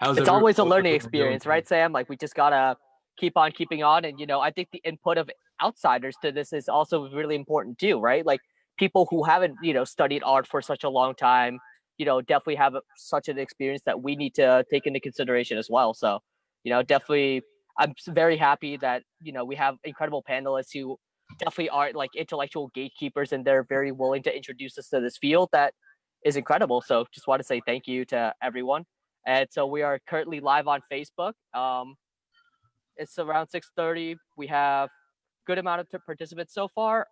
How's It's everyone always a learning doing? experience, right, Sam? Like we just gotta keep on keeping on, and I think the input of outsiders to this is also really important too, right? Like people who haven't studied art for such a long time, definitely have such an experience that we need to take into consideration as well. So, definitely, I'm very happy that we have incredible panelists who definitely are like intellectual gatekeepers, and they're very willing to introduce us to this field that is incredible. So, just want to say thank you to everyone. And so we are currently live on Facebook. It's around 6:30. We have good amount of participants so far.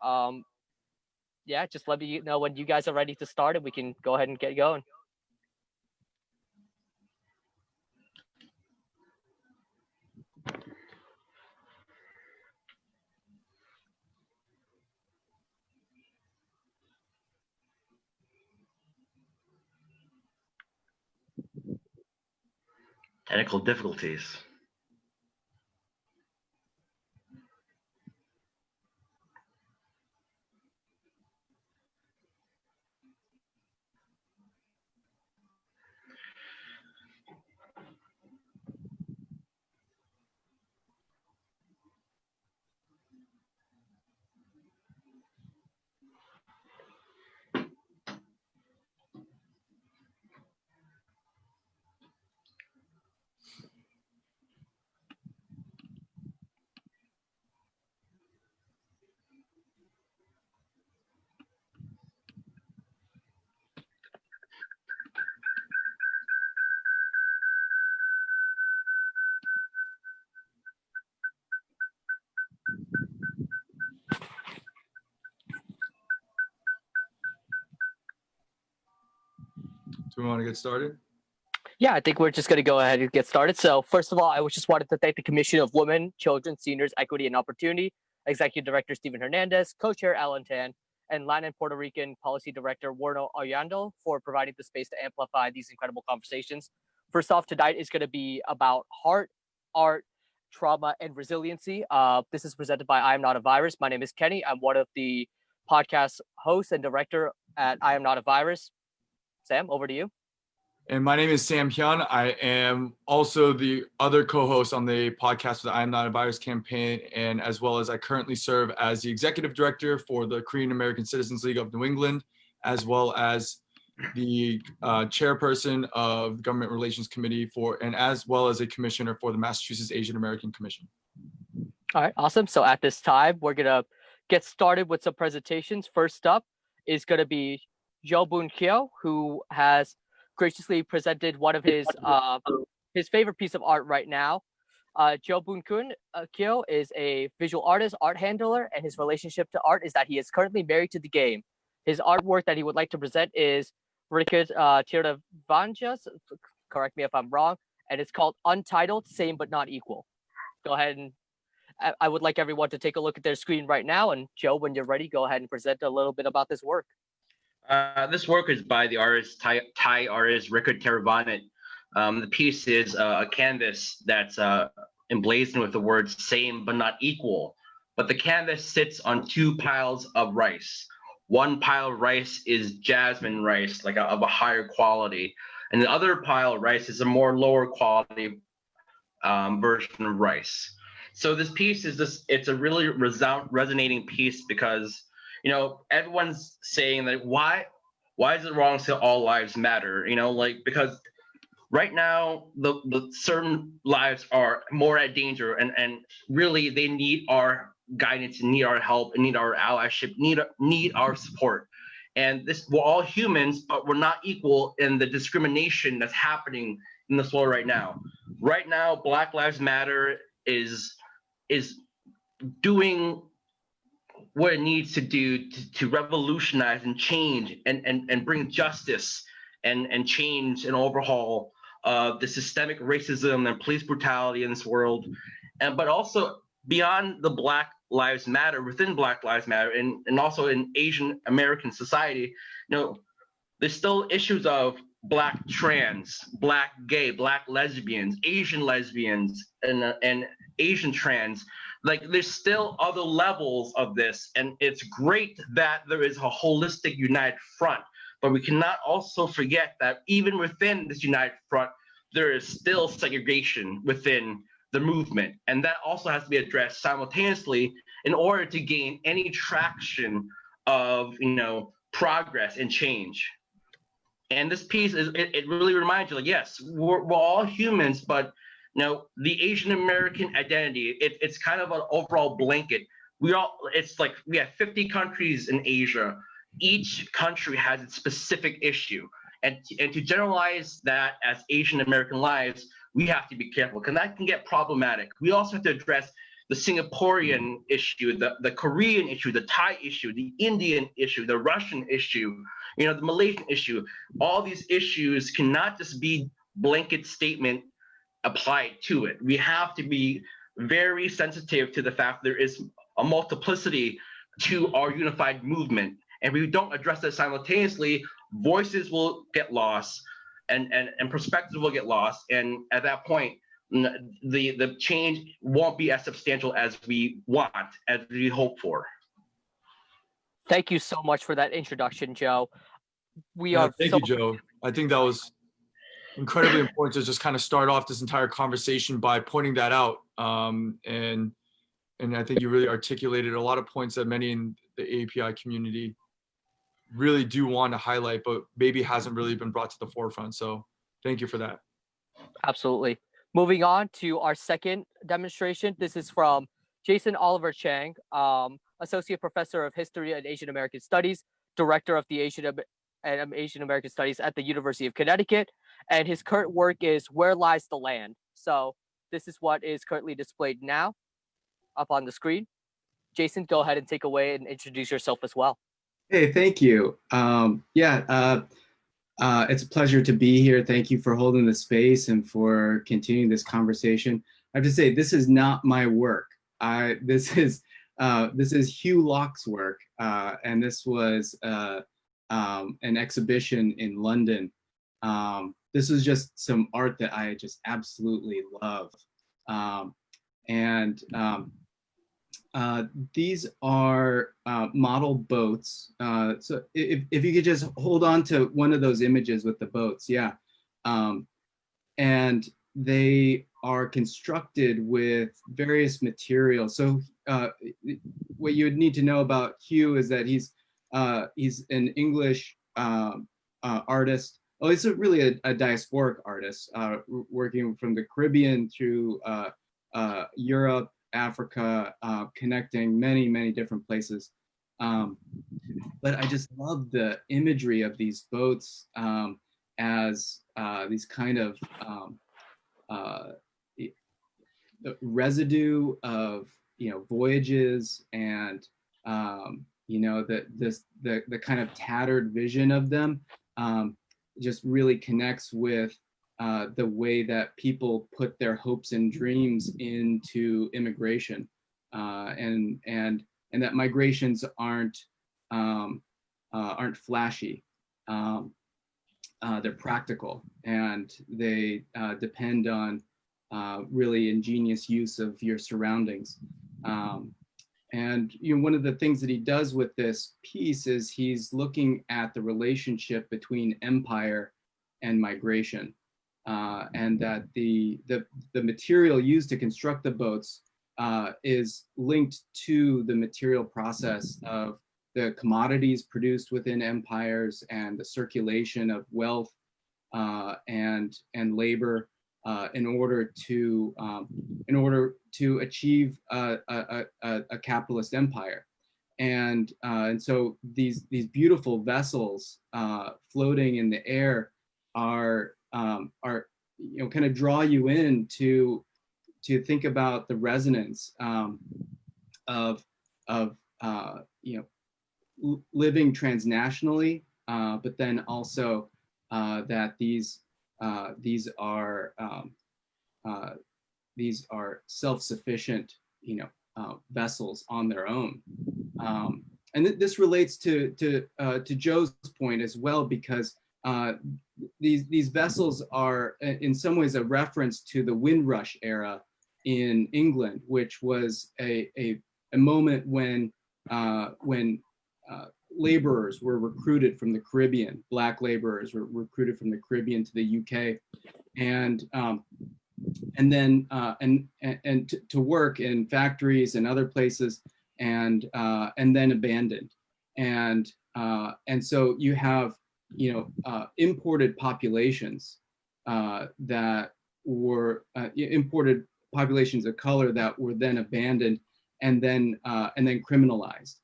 Yeah, just let me know when you guys are ready to start, and we can go ahead and get going. Technical difficulties. Do we want to get started? Yeah, I think we're just going to go ahead and get started. So first of all, I just wanted to thank the Commission of Women, Children, Seniors, Equity, and Opportunity, Executive Director Stephen Hernandez, Co-Chair Alan Tan, and Latin Puerto Rican Policy Director Warno Oyando for providing the space to amplify these incredible conversations. First off, tonight is going to be about heart, art, trauma, and resiliency. This is presented by I Am Not a Virus. My name is Kenny. I'm one of the podcast hosts and director at I Am Not a Virus. Sam, over to you. And my name is Sam Hyun. I am also the other co-host on the podcast for the I Am Not a Virus campaign, and as well as I currently serve as the executive director for the Korean American Citizens League of New England, as well as the chairperson of the Government Relations Committee and as well as a commissioner for the Massachusetts Asian American Commission. All right, awesome. So at this time, we're gonna get started with some presentations. First up is gonna be Jo Boon Kyo, who has graciously presented one of his favorite piece of art right now. Jo Boon Kyo is a visual artist, art handler, and his relationship to art is that he is currently married to the game. His artwork that he would like to present is Richard Tiravanjas, correct me if I'm wrong, and it's called Untitled, Same But Not Equal. Go ahead, and I would like everyone to take a look at their screen right now, and Joe, when you're ready, go ahead and present a little bit about this work. This work is by the artist, Thai artist Richard Tiravanjas. The piece is a canvas that's emblazoned with the words "same but not equal." But the canvas sits on two piles of rice. One pile of rice is jasmine rice, like of a higher quality, and the other pile of rice is a more lower quality version of rice. So this piece is it's a really resonating piece because everyone's saying that why is it wrong to say all lives matter? Because right now the certain lives are more at danger, and really they need our guidance, and need our help, and need our allyship, need our support. And we're all humans, but we're not equal in the discrimination that's happening in this world right now. Right now, Black Lives Matter is doing what it needs to do to revolutionize and change and bring justice and change and overhaul the systemic racism and police brutality in this world. But also beyond the Black Lives Matter, within Black Lives Matter, and also in Asian American society, there's still issues of Black trans, Black gay, Black lesbians, Asian lesbians, and Asian trans. Like, there's still other levels of this, and it's great that there is a holistic united front, but we cannot also forget that even within this united front, there is still segregation within the movement. And that also has to be addressed simultaneously in order to gain any traction of, progress and change. And this piece it really reminds you, like, yes, we're all humans, but the Asian American identity, it's kind of an overall blanket. It's like we have 50 countries in Asia. Each country has its specific issue. And to generalize that as Asian American lives, we have to be careful, because that can get problematic. We also have to address the Singaporean issue, the Korean issue, the Thai issue, the Indian issue, the Russian issue, the Malaysian issue. All these issues cannot just be blanket statement applied to it. We have to be very sensitive to the fact there is a multiplicity to our unified movement. And if we don't address that simultaneously, voices will get lost and perspectives will get lost. And at that point, the change won't be as substantial as we want, as we hope for. Thank you so much for that introduction, Joe. Thank you, Joe. I think that was incredibly important to just kind of start off this entire conversation by pointing that out. And I think you really articulated a lot of points that many in the API community really do want to highlight, but maybe hasn't really been brought to the forefront. So thank you for that. Absolutely. Moving on to our second demonstration. This is from Jason Oliver Chang, Associate Professor of History and Asian American Studies, Director of the Asian American Studies at the University of Connecticut. And his current work is Where Lies the Land? So this is what is currently displayed now up on the screen. Jason, go ahead and take away and introduce yourself as well. Hey, thank you. It's a pleasure to be here. Thank you for holding the space and for continuing this conversation. I have to say, this is not my work. This is Hugh Locke's work, and this was an exhibition in London. This was just some art that I just absolutely love. These are model boats. So if you could just hold on to one of those images with the boats, yeah. And they are constructed with various materials. So what you would need to know about Hugh is that he's an English artist. Well, he's really a diasporic artist, working from the Caribbean through Europe, Africa, connecting many different places. But I just love the imagery of these boats as these kind of the residue of voyages, and the kind of tattered vision of them just really connects with the way that people put their hopes and dreams into immigration, and that migrations aren't flashy. They're practical, and they depend on really ingenious use of your surroundings. And one of the things that he does with this piece is he's looking at the relationship between empire and migration, and that the material used to construct the boats is linked to the material process of the commodities produced within empires and the circulation of wealth and labor in order to achieve a capitalist empire. And so these beautiful vessels floating in the air are kind of draw you in to think about the resonance of living transnationally, but then also that these are self-sufficient vessels on their own. And this relates to Joe's point as well, because these vessels are in some ways a reference to the Windrush era in England, which was a moment when laborers were recruited from the Caribbean. Black laborers were recruited from the Caribbean to the UK, and then to work in factories and other places, and then abandoned, and so you have imported populations that were imported populations of color that were then abandoned and then criminalized.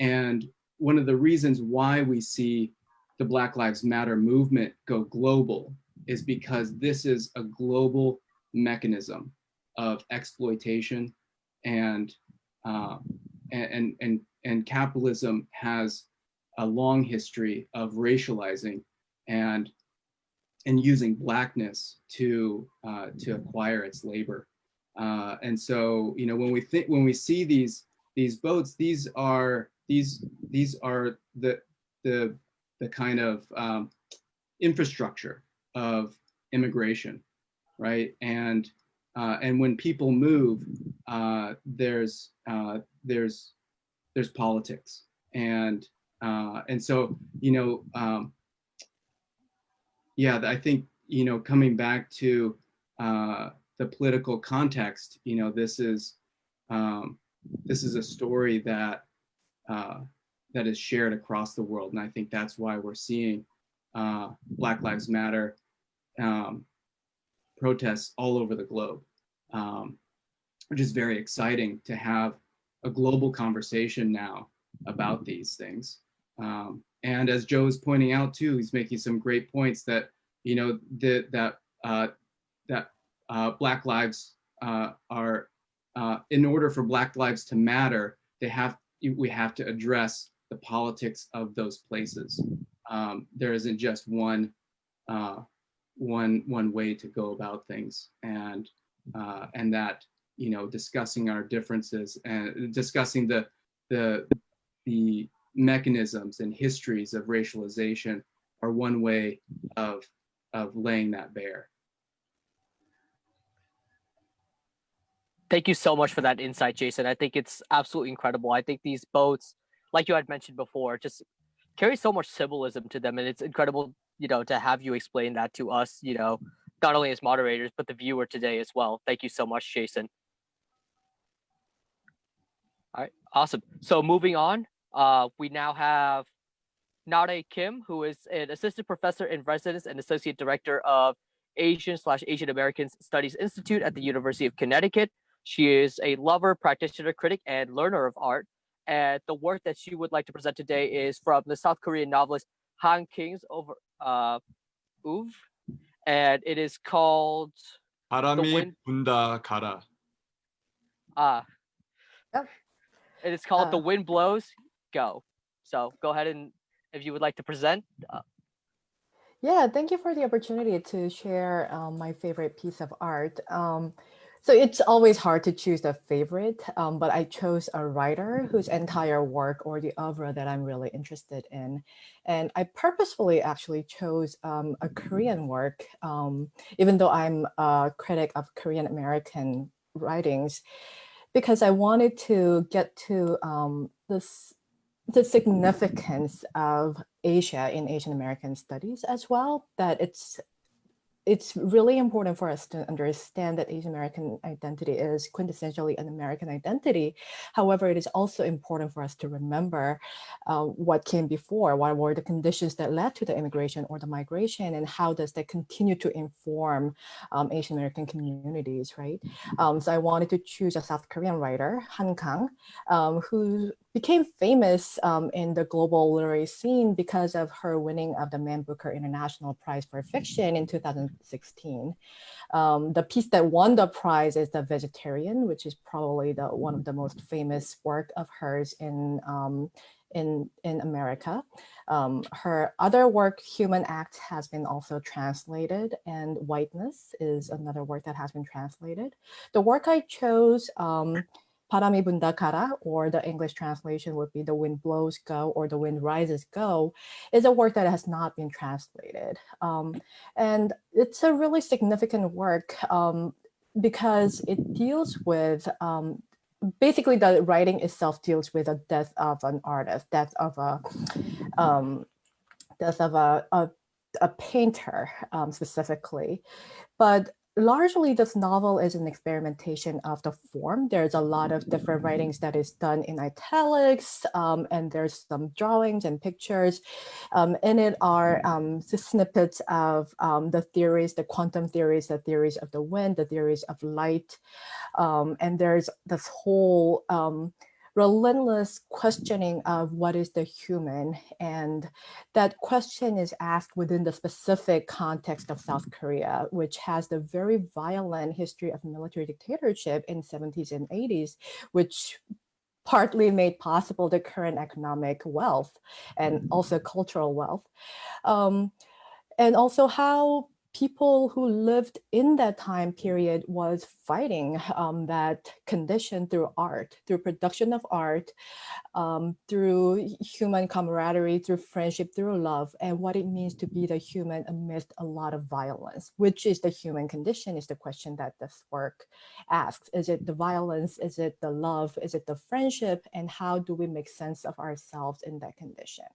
And one of the reasons why we see the Black Lives Matter movement go global is because this is a global mechanism of exploitation, and capitalism has a long history of racializing and using blackness to acquire its labor. And so, when we see these boats, these are the kind of infrastructure of immigration, right? And when people move, there's politics, and so I think coming back to the political context, this is a story that is shared across the world, and I think that's why we're seeing Black Lives Matter protests all over the globe, which is very exciting to have a global conversation now about these things. And as Joe is pointing out too, he's making some great points that Black lives are in order for Black lives to matter, we have to address the politics of those places. There isn't just one way to go about things, and that discussing our differences and discussing the mechanisms and histories of racialization are one way of laying that bare. Thank you so much for that insight, Jason. I think it's absolutely incredible. I think these boats, like you had mentioned before, just carry so much symbolism to them, and it's incredible, to have you explain that to us, not only as moderators but the viewer today as well. Thank you so much, Jason. All right, awesome. So moving on, we now have Nare Kim, who is an assistant professor in residence and associate director of Asian/Asian Americans Studies Institute at the University of Connecticut. She is a lover, practitioner, critic, and learner of art. And the work that she would like to present today is from the South Korean novelist Han King's oeuvre, and it is called 바람이 분다 가라. It is called The Wind Blows, Go. So go ahead, and if you would like to present. Yeah, thank you for the opportunity to share my favorite piece of art. So it's always hard to choose a favorite, but I chose a writer whose entire work or the oeuvre that I'm really interested in. And I purposefully actually chose a Korean work, even though I'm a critic of Korean American writings, because I wanted to get to the significance of Asia in Asian American studies as well, that it's really important for us to understand that Asian American identity is quintessentially an American identity. However, it is also important for us to remember what came before, what were the conditions that led to the immigration or the migration, and how does that continue to inform Asian American communities, right? So I wanted to choose a South Korean writer, Han Kang, who became famous in the global literary scene because of her winning of the Man Booker International Prize for Fiction in 2016. The piece that won the prize is The Vegetarian, which is probably one of the most famous work of hers in America. Her other work, Human Act, has been also translated, and Whiteness is another work that has been translated. The work I chose, 바람이 분다 가라, or the English translation would be The Wind Blows Go or The Wind Rises Go, is a work that has not been translated. And it's a really significant work because it deals with, basically the writing itself deals with the death of an artist, death of a a painter specifically. But largely, this novel is an experimentation of the form. There's a lot of different writings that is done in italics, and there's some drawings and pictures. In it are snippets of the theories, the quantum theories, the theories of the wind, the theories of light. And there's this whole relentless questioning of what is the human, and that question is asked within the specific context of South Korea, which has the very violent history of military dictatorship in 70s and 80s, which partly made possible the current economic wealth and also cultural wealth. And also how people who lived in that time period was fighting that condition through art, through production of art, through human camaraderie, through friendship, through love, and what it means to be the human amidst a lot of violence. Which is the human condition is the question that this work asks. Is it the violence? Is it the love? Is it the friendship? And how do we make sense of ourselves in that condition?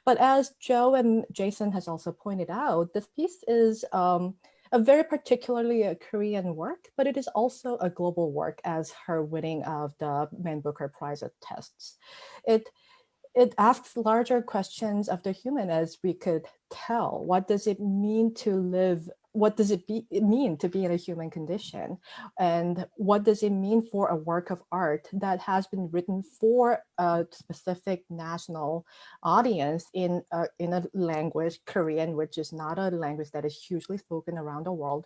But as Joe and Jason has also pointed out, this piece is a very particularly a Korean work, but it is also a global work, as her winning of the Man Booker Prize attests. It asks larger questions of the human, as we could tell. What does it mean to live? What does it mean to be in a human condition? And what does it mean for a work of art that has been written for a specific national audience in a language, Korean, which is not a language that is hugely spoken around the world,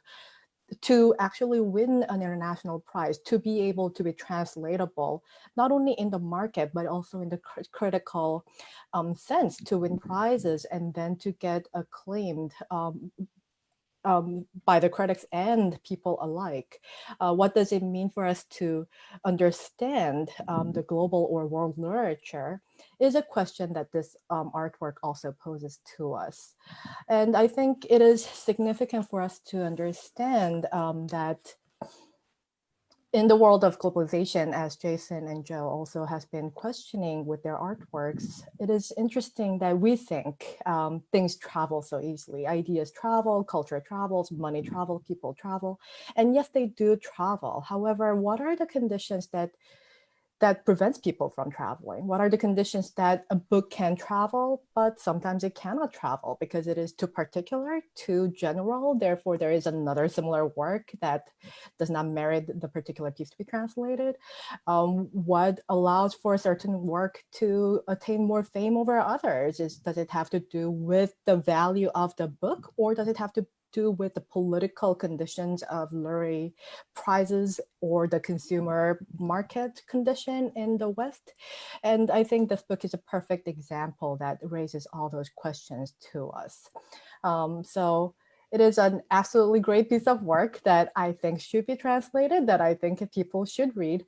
to actually win an international prize, to be able to be translatable, not only in the market, but also in the critical sense, to win prizes and then to get acclaimed by the critics and people alike. What does it mean for us to understand the global or world literature is a question that this artwork also poses to us. And I think it is significant for us to understand that in the world of globalization, as Jason and Joe also has been questioning with their artworks, it is interesting that we think things travel so easily. Ideas travel, culture travels, money travel, people travel. And yes, they do travel. However, what are the conditions that prevents people from traveling? What are the conditions that a book can travel, but sometimes it cannot travel because it is too particular, too general? Therefore, there is another similar work that does not merit the particular piece to be translated. What allows for a certain work to attain more fame over others? Does it have to do with the value of the book, or does it have to do with the political conditions of literary prizes or the consumer market condition in the West? And I think this book is a perfect example that raises all those questions to us. So it is an absolutely great piece of work that I think should be translated, that I think people should read.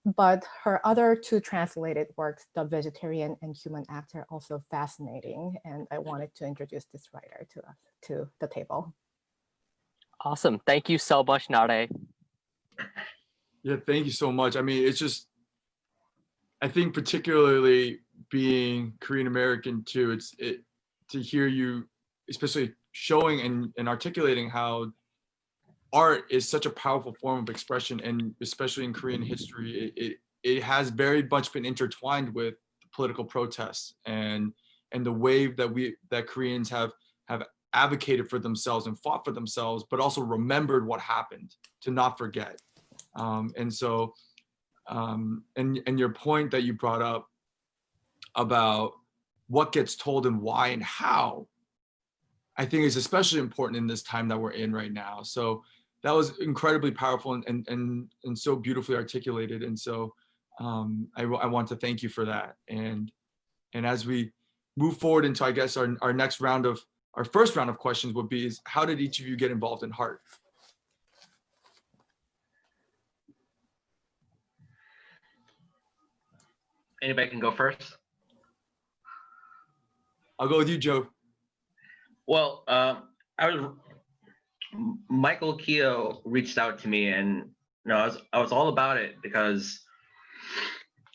But her other two translated works, The Vegetarian and Human Actor, are also fascinating. And I wanted to introduce this writer to the table. Awesome. Thank you so much, Nare. Yeah, thank you so much. I mean, it's just, I think particularly being Korean American too, to hear you, especially showing and articulating how art is such a powerful form of expression, and especially in Korean history, it has very much been intertwined with political protests and the wave that Koreans have advocated for themselves and fought for themselves, but also remembered what happened, to not forget. And so, and your point that you brought up about what gets told and why and how, I think is especially important in this time that we're in right now. So that was incredibly powerful and so beautifully articulated. And so I want to thank you for that. And as we move forward into, I guess, our next round of, our first round of questions would be, is how did each of you get involved in HEART? Anybody can go first. I'll go with you, Joe. Well, Michael Keogh reached out to me, and I was all about it, because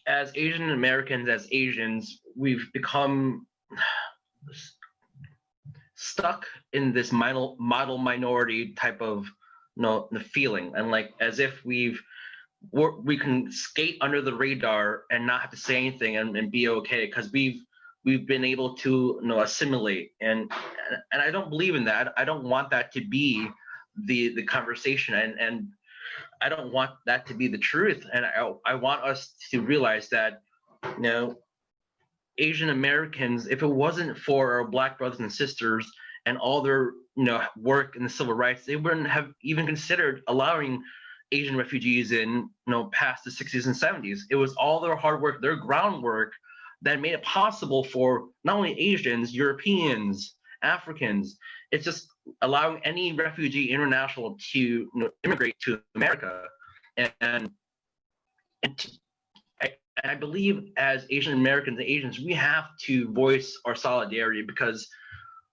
as Asian Americans, as Asians, we've become stuck in this model minority type of the feeling, and like as if we can skate under the radar and not have to say anything and be okay because we've been able to assimilate, and I don't believe in that. I don't want that to be the conversation, and I don't want that to be the truth. And I want us to realize that Asian Americans, if it wasn't for our Black brothers and sisters and all their work in the civil rights, they wouldn't have even considered allowing Asian refugees in past the 60s and 70s. It was all their hard work, their groundwork, that made it possible for not only Asians, Europeans, Africans. It's just allowing any refugee international to immigrate to America, and I believe as Asian Americans and Asians, we have to voice our solidarity because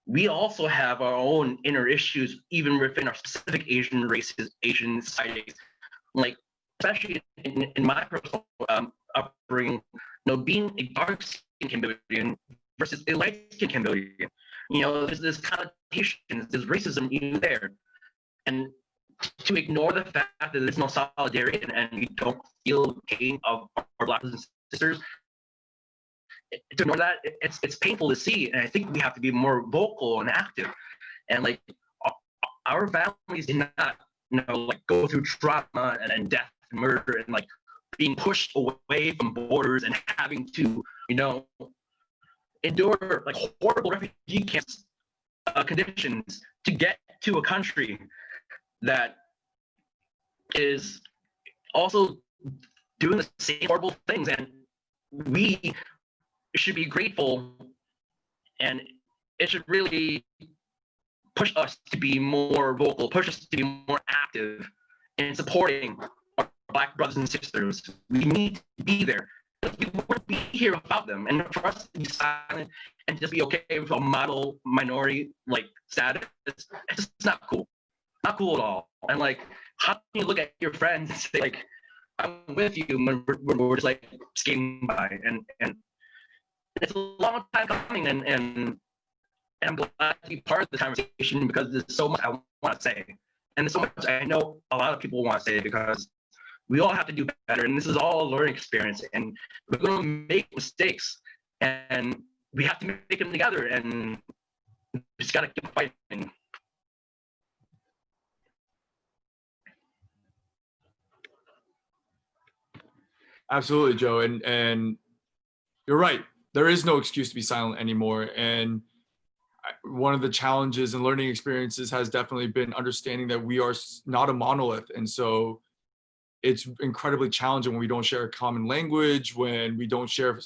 we also have our own inner issues, even within our specific Asian races, Asian societies. Like, especially in my personal upbringing, being a dark-skinned Cambodian versus a light-skinned Cambodian, there's connotations, there's racism even there. And to ignore the fact that there's no solidarity and we don't feel the pain of our Black brothers and sisters, to ignore that, it's painful to see. And I think we have to be more vocal and active. And like our families did not, go through trauma and death and murder and like being pushed away from borders and having to, endure like horrible refugee camps conditions to get to a country that is also doing the same horrible things. And we should be grateful, and it should really push us to be more vocal, push us to be more active in supporting our Black brothers and sisters. We need to be there. We wouldn't be here without them. And for us to be silent and just be okay with a model minority like status, it's just not cool. Not cool at all. And like, how can you look at your friends and say like, I'm with you when we're just like skating by, and it's a long time coming, and I'm glad to be part of the conversation because there's so much I want to say, and there's so much I know a lot of people want to say, because we all have to do better, and this is all a learning experience, and we're going to make mistakes, and we have to make them together, and we just got to keep fighting. Absolutely, Joe, and you're right. There is no excuse to be silent anymore. And one of the challenges and learning experiences has definitely been understanding that we are not a monolith. And so it's incredibly challenging when we don't share a common language, when we don't share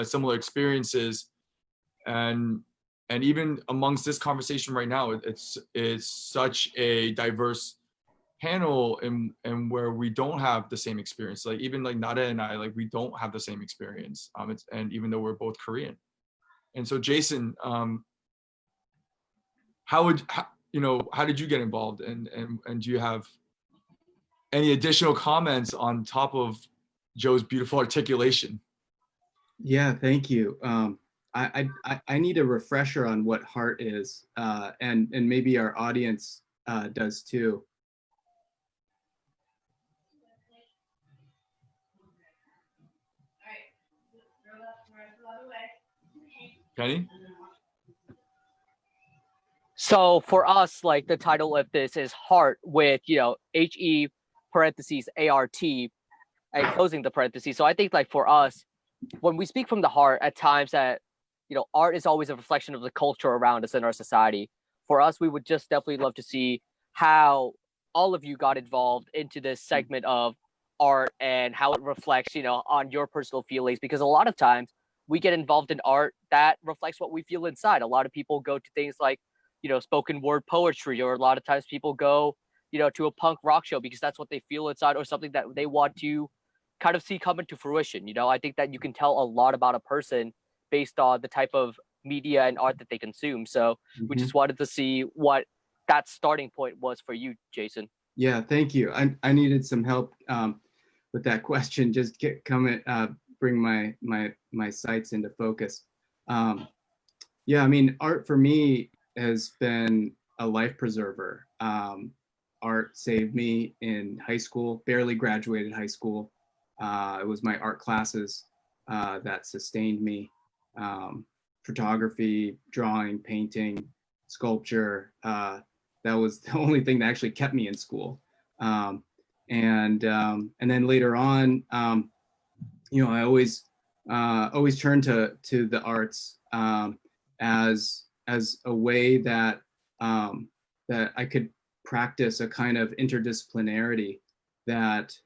similar experiences. And even amongst this conversation right now, it's such a diverse panel and where we don't have the same experience. Like even like Nada and I, like we don't have the same experience. And even though we're both Korean. And so Jason, how did you get involved, and do you have any additional comments on top of Joe's beautiful articulation? Yeah, thank you. I need a refresher on what heart is, and maybe our audience does too. Kenny? So for us, like the title of this is Heart with, HE parentheses ART and closing the parentheses. So I think like for us, when we speak from the heart at times that, art is always a reflection of the culture around us in our society. For us, we would just definitely love to see how all of you got involved into this segment of art and how it reflects, on your personal feelings, because a lot of times we get involved in art that reflects what we feel inside. A lot of people go to things like, spoken word poetry, or a lot of times people go, to a punk rock show because that's what they feel inside, or something that they want to kind of see come into fruition. I think that you can tell a lot about a person based on the type of media and art that they consume. So we just wanted to see what that starting point was for you, Jason. Yeah, thank you. I needed some help with that question. Just bring my sights into focus. Yeah, I mean, art for me has been a life preserver. Art saved me in high school, barely graduated high school. It was my art classes that sustained me. Photography, drawing, painting, sculpture. That was the only thing that actually kept me in school. And then later on, I always turn to the arts as a way that that I could practice a kind of interdisciplinarity that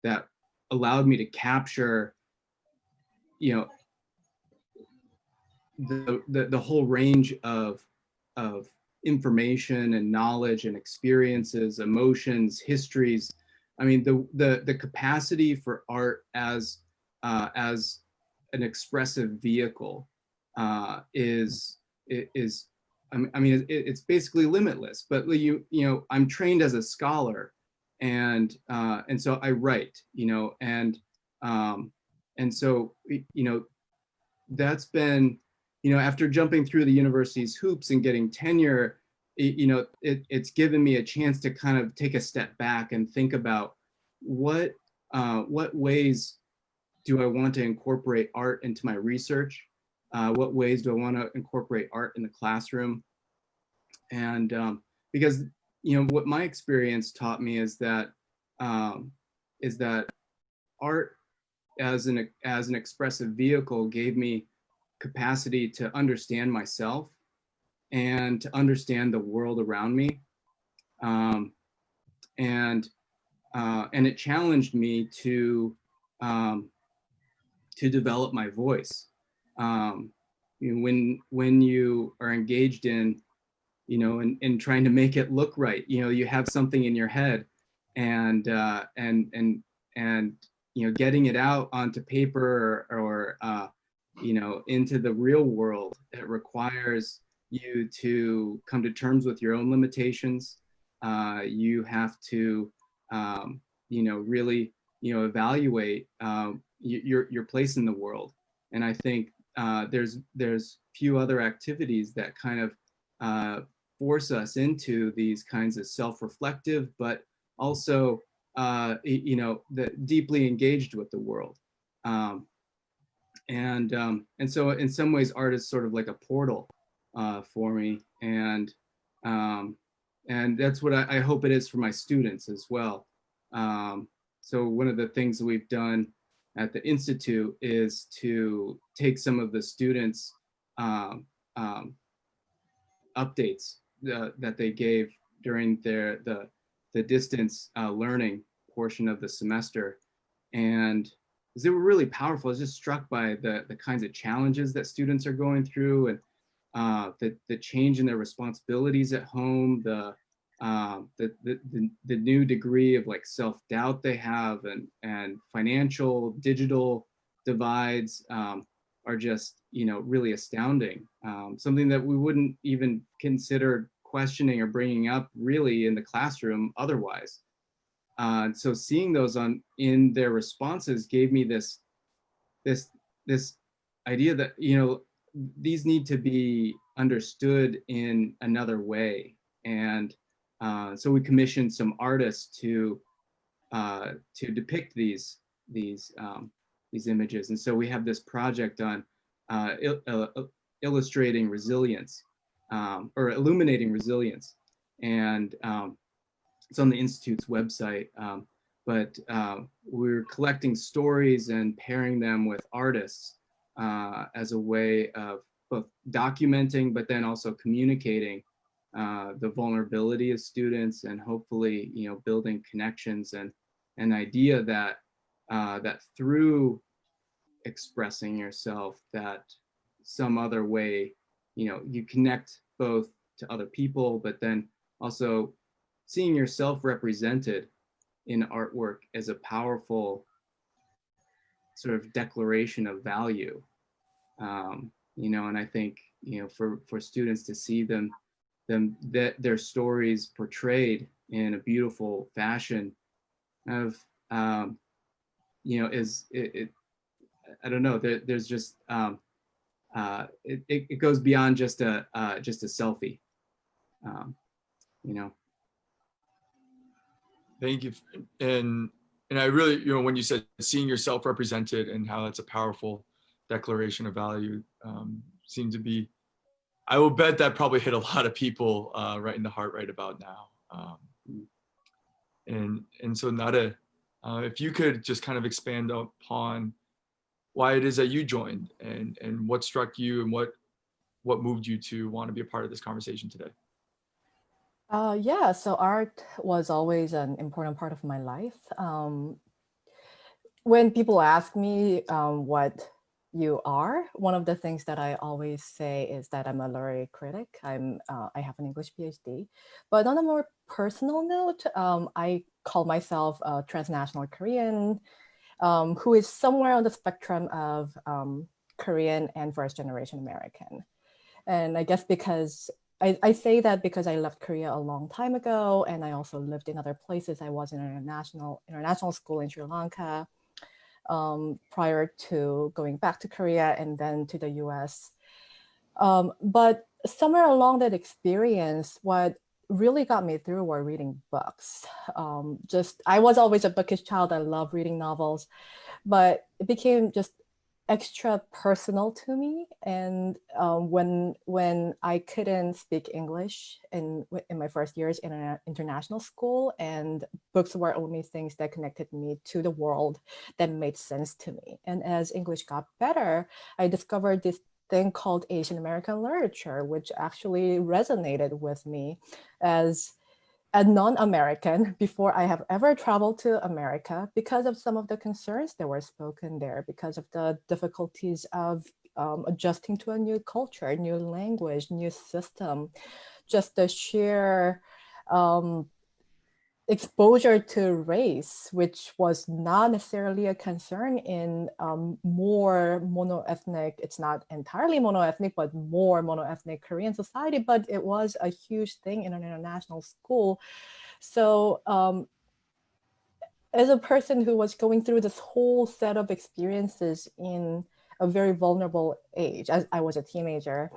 that allowed me to capture, you know, the whole range of information and knowledge and experiences, emotions, histories. I mean, the capacity for art as an expressive vehicle is I mean, it's basically limitless. But I'm trained as a scholar, and so I write, and so that's been, after jumping through the university's hoops and getting tenure, it's given me a chance to kind of take a step back and think about what ways do I want to incorporate art into my research? What ways do I want to incorporate art in the classroom? And because what my experience taught me is that art as an expressive vehicle gave me capacity to understand myself and to understand the world around me, and it challenged me to develop my voice. When you are engaged in in trying to make it look right, you have something in your head, and getting it out onto paper or into the real world, it requires you to come to terms with your own limitations. You have to really evaluate your place in the world. And I think there's few other activities that kind of force us into these kinds of self-reflective, but also deeply engaged with the world. And so in some ways, art is sort of like a portal for me, and that's what I hope it is for my students as well. So one of the things that we've done at the Institute is to take some of the students' updates that they gave during the distance learning portion of the semester, and they were really powerful. I was just struck by the kinds of challenges that students are going through, and the change in their responsibilities at home, the new degree of like self-doubt they have, and financial digital divides are just really astounding. Something that we wouldn't even consider questioning or bringing up really in the classroom otherwise. So seeing those in their responses gave me this idea that these need to be understood in another way. And so we commissioned some artists to depict these images. And so we have this project on illustrating resilience, or illuminating resilience, and it's on the Institute's website. But we're collecting stories and pairing them with artists as a way of both documenting, but then also communicating the vulnerability of students, and hopefully, building connections, and an idea that that through expressing yourself, that some other way, you connect both to other people, but then also seeing yourself represented in artwork as a powerful sort of declaration of value. And I think, for students to see that their stories portrayed in a beautiful fashion of, is it I don't know, there's just it goes beyond just a selfie, you know. Thank you. And I really, you know, when you said seeing yourself represented and how that's a powerful declaration of value, seemed to be, I will bet that probably hit a lot of people right in the heart right about now. And so Nada, if you could just kind of expand upon why it is that you joined and what struck you and what moved you to want to be a part of this conversation today. Yeah, so art was always an important part of my life. When people ask me what you are, one of the things that I always say is that I'm a literary critic. I have an English PhD. But on a more personal note, I call myself a transnational Korean who is somewhere on the spectrum of Korean and first generation American. And I guess because I say that because I left Korea a long time ago, and I also lived in other places. I was in an international school in Sri Lanka prior to going back to Korea and then to the US. But somewhere along that experience, what really got me through were reading books. I was always a bookish child. I love reading novels, but it became just extra personal to me. And when I couldn't speak English in my first years in an international school, and books were only things that connected me to the world that made sense to me. And as English got better, I discovered this thing called Asian American literature, which actually resonated with me as a non-American before I have ever traveled to America, because of some of the concerns that were spoken there, because of the difficulties of adjusting to a new culture, new language, new system, just the sheer exposure to race, which was not necessarily a concern in more monoethnic, it's not entirely monoethnic, but more monoethnic Korean society, but it was a huge thing in an international school. So as a person who was going through this whole set of experiences in a very vulnerable age, as I was a teenager,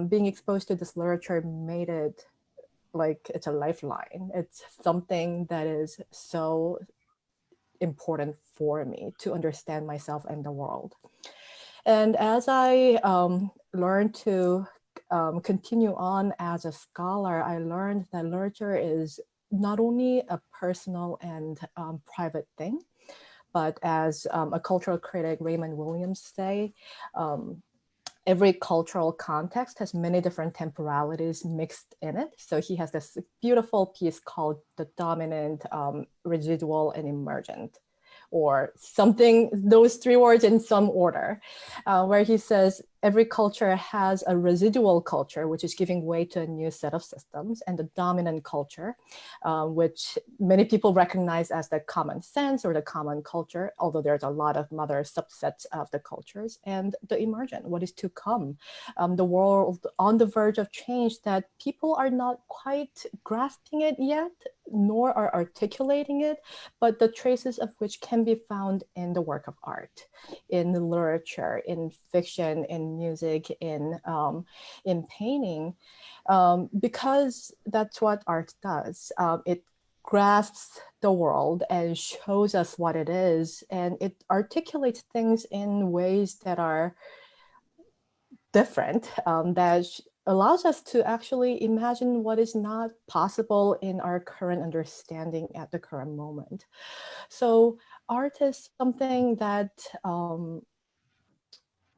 being exposed to this literature made it like it's a lifeline. It's something that is so important for me to understand myself and the world. And as I learned to continue on as a scholar, I learned that literature is not only a personal and private thing, but as a cultural critic, Raymond Williams say, every cultural context has many different temporalities mixed in it. So he has this beautiful piece called The Dominant, Residual, and Emergent, or something, those three words in some order, where he says every culture has a residual culture, which is giving way to a new set of systems, and the dominant culture, which many people recognize as the common sense or the common culture, although there's a lot of other subsets of the cultures, and the emergent, what is to come, the world on the verge of change that people are not quite grasping it yet, nor are articulating it, but the traces of which can be found in the work of art, in literature, in fiction, in music, in painting, because that's what art does. It grasps the world and shows us what it is, and it articulates things in ways that are different, that allows us to actually imagine what is not possible in our current understanding at the current moment. So art is something that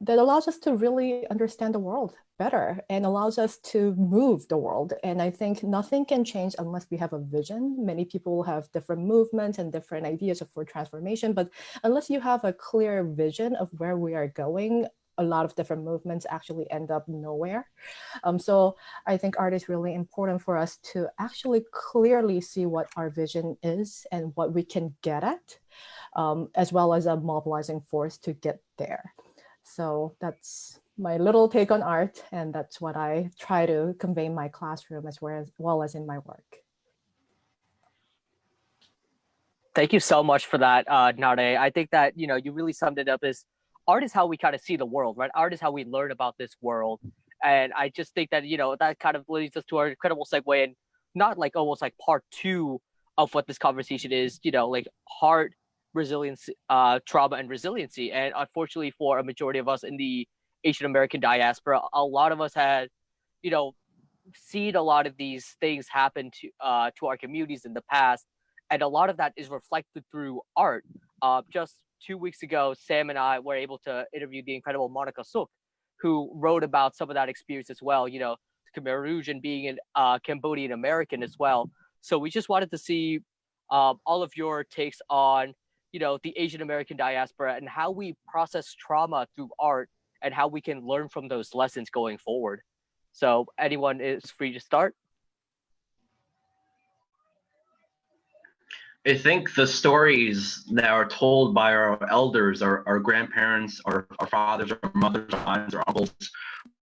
that allows us to really understand the world better and allows us to move the world. And I think nothing can change unless we have a vision. Many people have different movements and different ideas for transformation, but unless you have a clear vision of where we are going, a lot of different movements actually end up nowhere. So I think art is really important for us to actually clearly see what our vision is and what we can get at, as well as a mobilizing force to get there. So that's my little take on art, and that's what I try to convey in my classroom as well as in my work. Thank you so much for that, Nare. I think that, you know, you really summed it up as art is how we kind of see the world, right? Art is how we learn about this world. And I just think that, that kind of leads us to our incredible segue, and not like almost like part two of what this conversation is, like heart, resilience, trauma, and resiliency. And unfortunately, for a majority of us in the Asian American diaspora, a lot of us had, seen a lot of these things happen to our communities in the past, and a lot of that is reflected through art. Just 2 weeks ago, Sam and I were able to interview the incredible Monica Suk, who wrote about some of that experience as well. Khmer Rouge and being an Cambodian American as well. So we just wanted to see all of your takes on the Asian American diaspora and how we process trauma through art and how we can learn from those lessons going forward. So anyone is free to start. I think the stories that are told by our elders, our grandparents, our fathers, our mothers, our aunts, our uncles,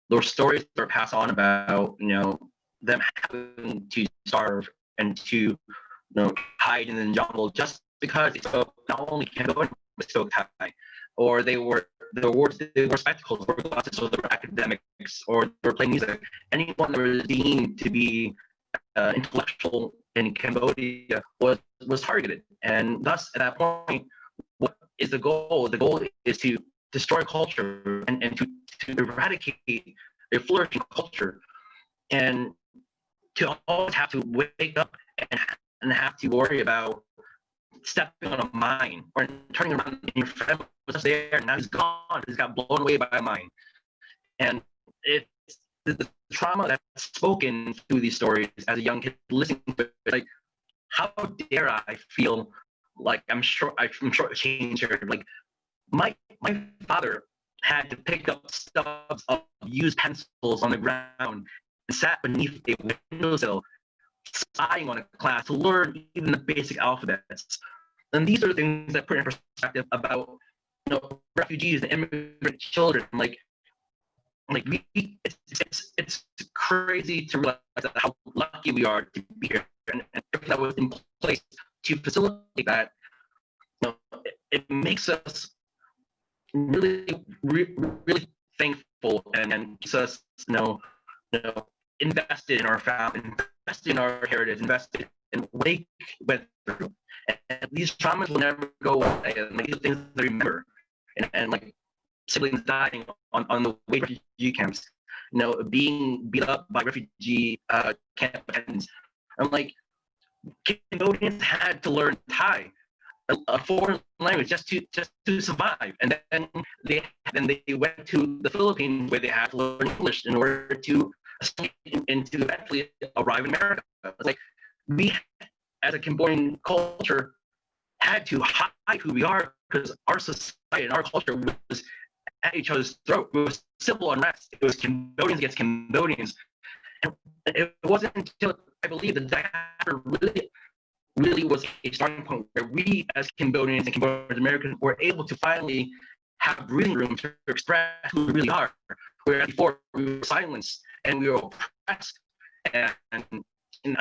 those stories are passed on about, them having to starve and to, hide in the jungle just because they spoke not only Cambodian but spoke Thai, or they were spectacles, or glasses, or they were academics, or they were playing music. Anyone that was deemed to be intellectual in Cambodia was targeted, and thus at that point, what is the goal? The goal is to destroy culture and to eradicate a flourishing culture, and to always have to wake up and have to worry about stepping on a mine or turning around and your friend was just there and now he's gone. He's got blown away by a mine. And it's the trauma that's spoken through these stories as a young kid listening to it, like, how dare I feel like I'm sure it changed her. Like my father had to pick up stubs of used pencils on the ground and sat beneath a windowsill spying on a class to learn even the basic alphabets. And these are things that put in perspective about refugees and immigrant children. Like it's crazy to realize how lucky we are to be here, and everything that was in place to facilitate that. It makes us really thankful and keeps us invested in our family, invested in our heritage, invested in what they went through. And these traumas will never go away. And these are things that I remember. And like siblings dying on the way to refugee camps, being beat up by refugee camp attendants. I'm like, Cambodians had to learn Thai, a foreign language, just to survive. And then they went to the Philippines, where they had to learn English in order to eventually arrive in America. It's like we, as a Cambodian culture, had to hide who we are because our society and our culture was at each other's throat. It was civil unrest. It was Cambodians against Cambodians. And it wasn't until, I believe, the diaspora really was a starting point where we, as Cambodians and Cambodian Americans, were able to finally have breathing room to express who we really are. Whereas before we were silenced and we were oppressed, and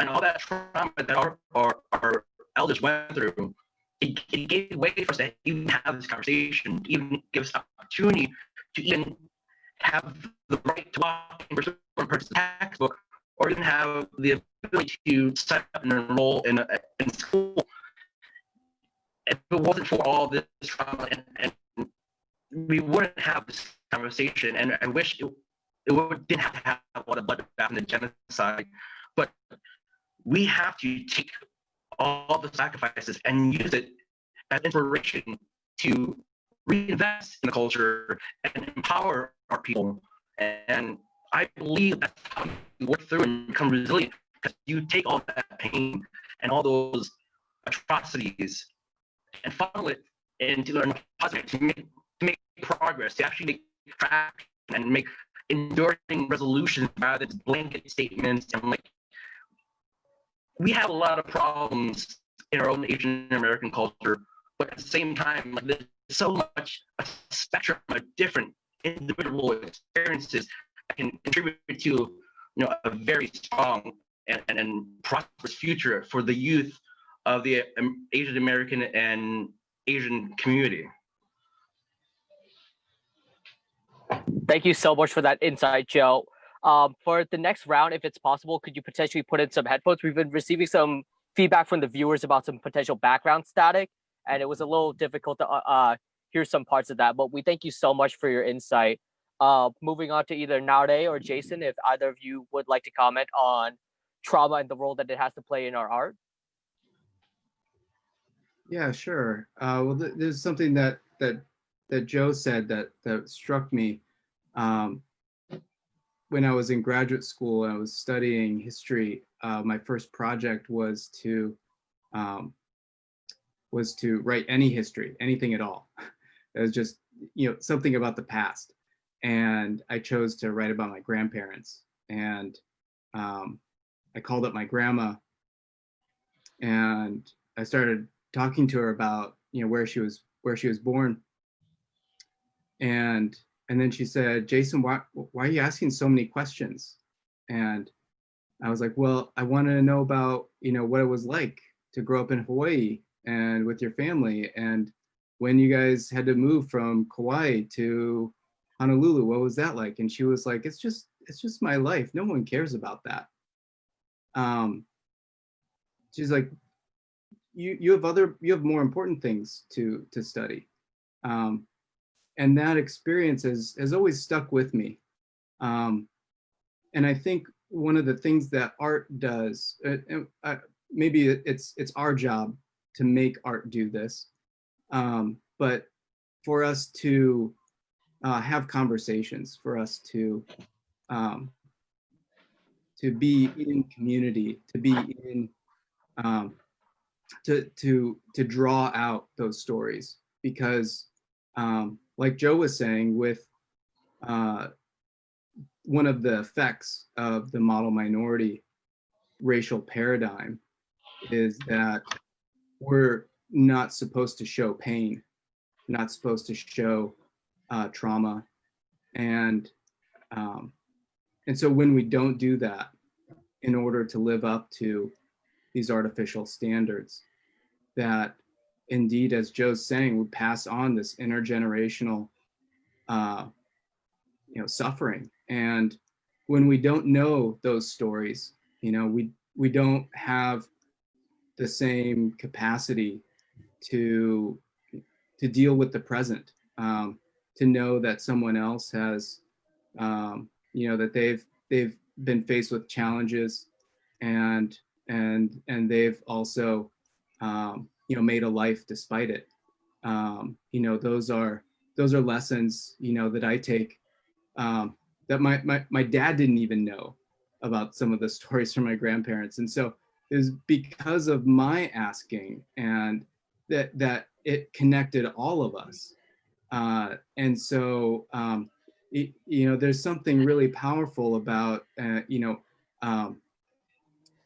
all that trauma that our elders went through, it gave way for us to even have this conversation, even give us the opportunity to even have the right to walk in person or purchase a textbook, or even have the ability to sign up and enroll in school. If it wasn't for all this trauma, and we wouldn't have this conversation. And I wish it didn't have to have all the bloodbath and the genocide, but we have to take all the sacrifices and use it as inspiration to reinvest in the culture and empower our people. And I believe that's how you work through and become resilient, because you take all that pain and all those atrocities and funnel it into a positive to make progress, to actually make traction and make enduring resolutions rather than blanket statements. And like, we have a lot of problems in our own Asian American culture, but at the same time, like, there's so much a spectrum of different individual experiences that can contribute to a very strong and prosperous future for the youth of the Asian American and Asian community. Thank you so much for that insight, Joe. For the next round, if it's possible, could you potentially put in some headphones? We've been receiving some feedback from the viewers about some potential background static, and it was a little difficult to hear some parts of that. But we thank you so much for your insight. Moving on to either Nare or Jason, if either of you would like to comment on trauma and the role that it has to play in our art. Yeah, sure. Well, there's something that Joe said that struck me. When I was in graduate school, I was studying history. My first project was to write any history, anything at all. It was just something about the past, and I chose to write about my grandparents. And I called up my grandma, and I started talking to her about where she was born. And then she said, "Jason, why are you asking so many questions?" And I was like, "Well, I wanted to know about what it was like to grow up in Hawaii and with your family, and when you guys had to move from Kauai to Honolulu, what was that like?" And she was like, it's just my life. No one cares about that." She's like, you have more important things to study. And that experience has always stuck with me. And I think one of the things that art does, maybe it's our job to make art do this, but for us to have conversations, for us to be in community, to be in to draw out those stories, because like Joe was saying, with one of the effects of the model minority racial paradigm is that we're not supposed to show pain, not supposed to show trauma, and so when we don't do that in order to live up to these artificial standards, that indeed, as Joe's saying, we pass on this intergenerational suffering. And when we don't know those stories, we don't have the same capacity to deal with the present, to know that someone else has that they've been faced with challenges, and they've also made a life despite it. Those are lessons that I take, that my dad didn't even know about some of the stories from my grandparents. And so it was because of my asking, and that it connected all of us. And so there's something really powerful about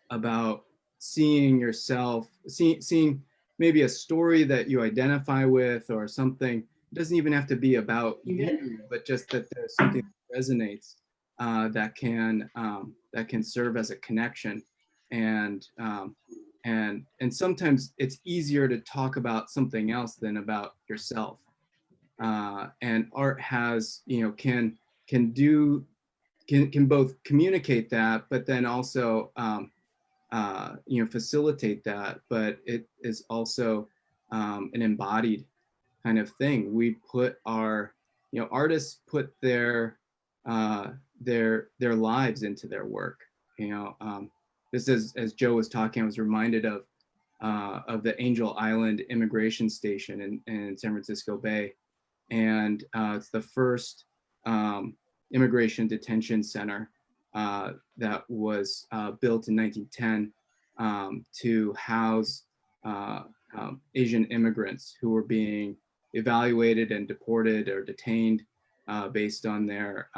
about seeing yourself, seeing maybe a story that you identify with, or something. It doesn't even have to be about you, but just that there's something that resonates, that can serve as a connection. And sometimes it's easier to talk about something else than about yourself. And art has, can both communicate that, but then also facilitate that. But it is also an embodied kind of thing. We put our, artists put their lives into their work. This is, as Joe was talking, I was reminded of the Angel Island immigration station in San Francisco Bay. And it's the first immigration detention center that was built in 1910 to house Asian immigrants who were being evaluated and deported or detained based on their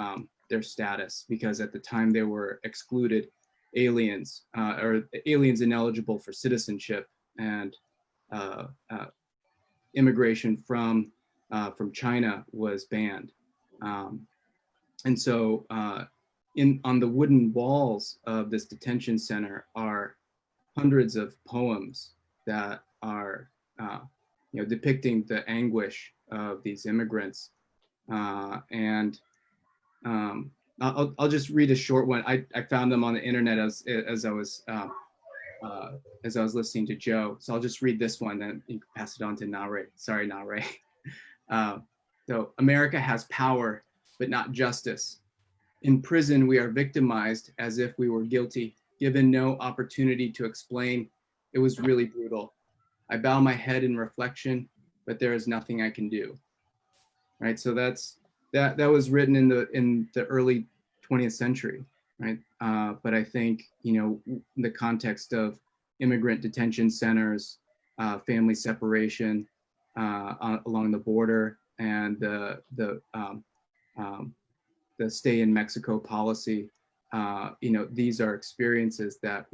status, because at the time they were excluded aliens, or aliens ineligible for citizenship, and immigration from China was banned. And so on the wooden walls of this detention center are hundreds of poems that are depicting the anguish of these immigrants. And I'll just read a short one. I found them on the internet as I was listening to Joe. So I'll just read this one, then you can pass it on to Nare. Sorry, Nare. So America has power, but not justice. In prison, we are victimized as if we were guilty, given no opportunity to explain. It was really brutal. I bow my head in reflection, but there is nothing I can do. Right. So that was written in the early 20th century. Right. But I think, in the context of immigrant detention centers, family separation along the border, and the stay in Mexico policy, these are experiences that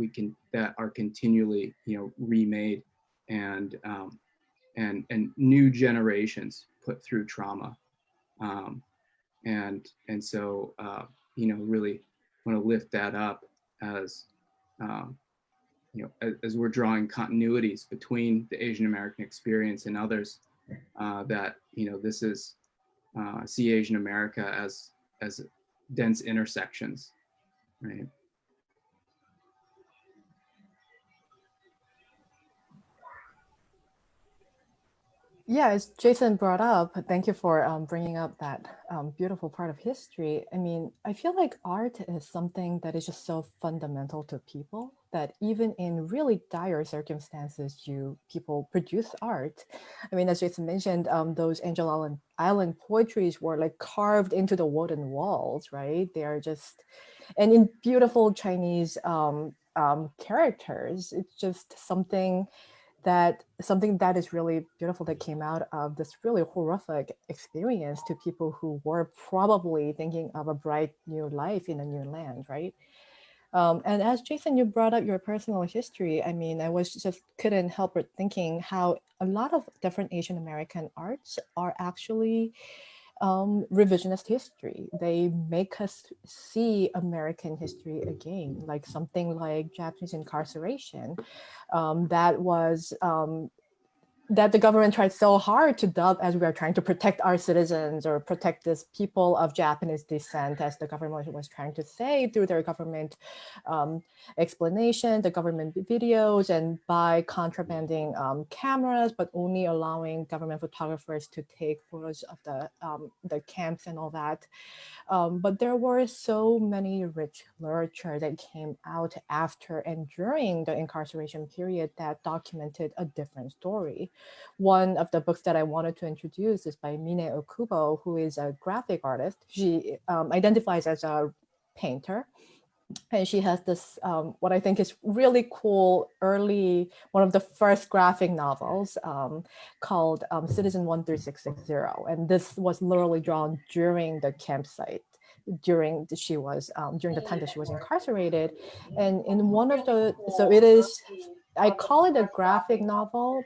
are continually, remade, and new generations put through trauma, and so really want to lift that up as as we're drawing continuities between the Asian American experience and others, that this is see Asian America as dense intersections, right? Yeah, as Jason brought up, thank you for bringing up that beautiful part of history. I mean, I feel like art is something that is just so fundamental to people that even in really dire circumstances, people produce art. I mean, as Jason mentioned, those Angel Island poetries were like carved into the wooden walls, right? They are just, and in beautiful Chinese characters, it's just something that is really beautiful that came out of this really horrific experience to people who were probably thinking of a bright new life in a new land, right? And as Jason, you brought up your personal history. I mean, couldn't help but thinking how a lot of different Asian American arts are actually revisionist history. They make us see American history again, like something like Japanese incarceration, that the government tried so hard to dub as we are trying to protect our citizens or protect this people of Japanese descent, as the government was trying to say through their government explanation, the government videos, and by contrabanding cameras, but only allowing government photographers to take photos of the camps and all that. But there were so many rich literature that came out after and during the incarceration period that documented a different story. One of the books that I wanted to introduce is by Mine Okubo, who is a graphic artist. She identifies as a painter. And she has this, what I think is really cool, one of the first graphic novels called Citizen 13660. And this was literally drawn during the campsite, during the time that she was incarcerated. And in I call it a graphic novel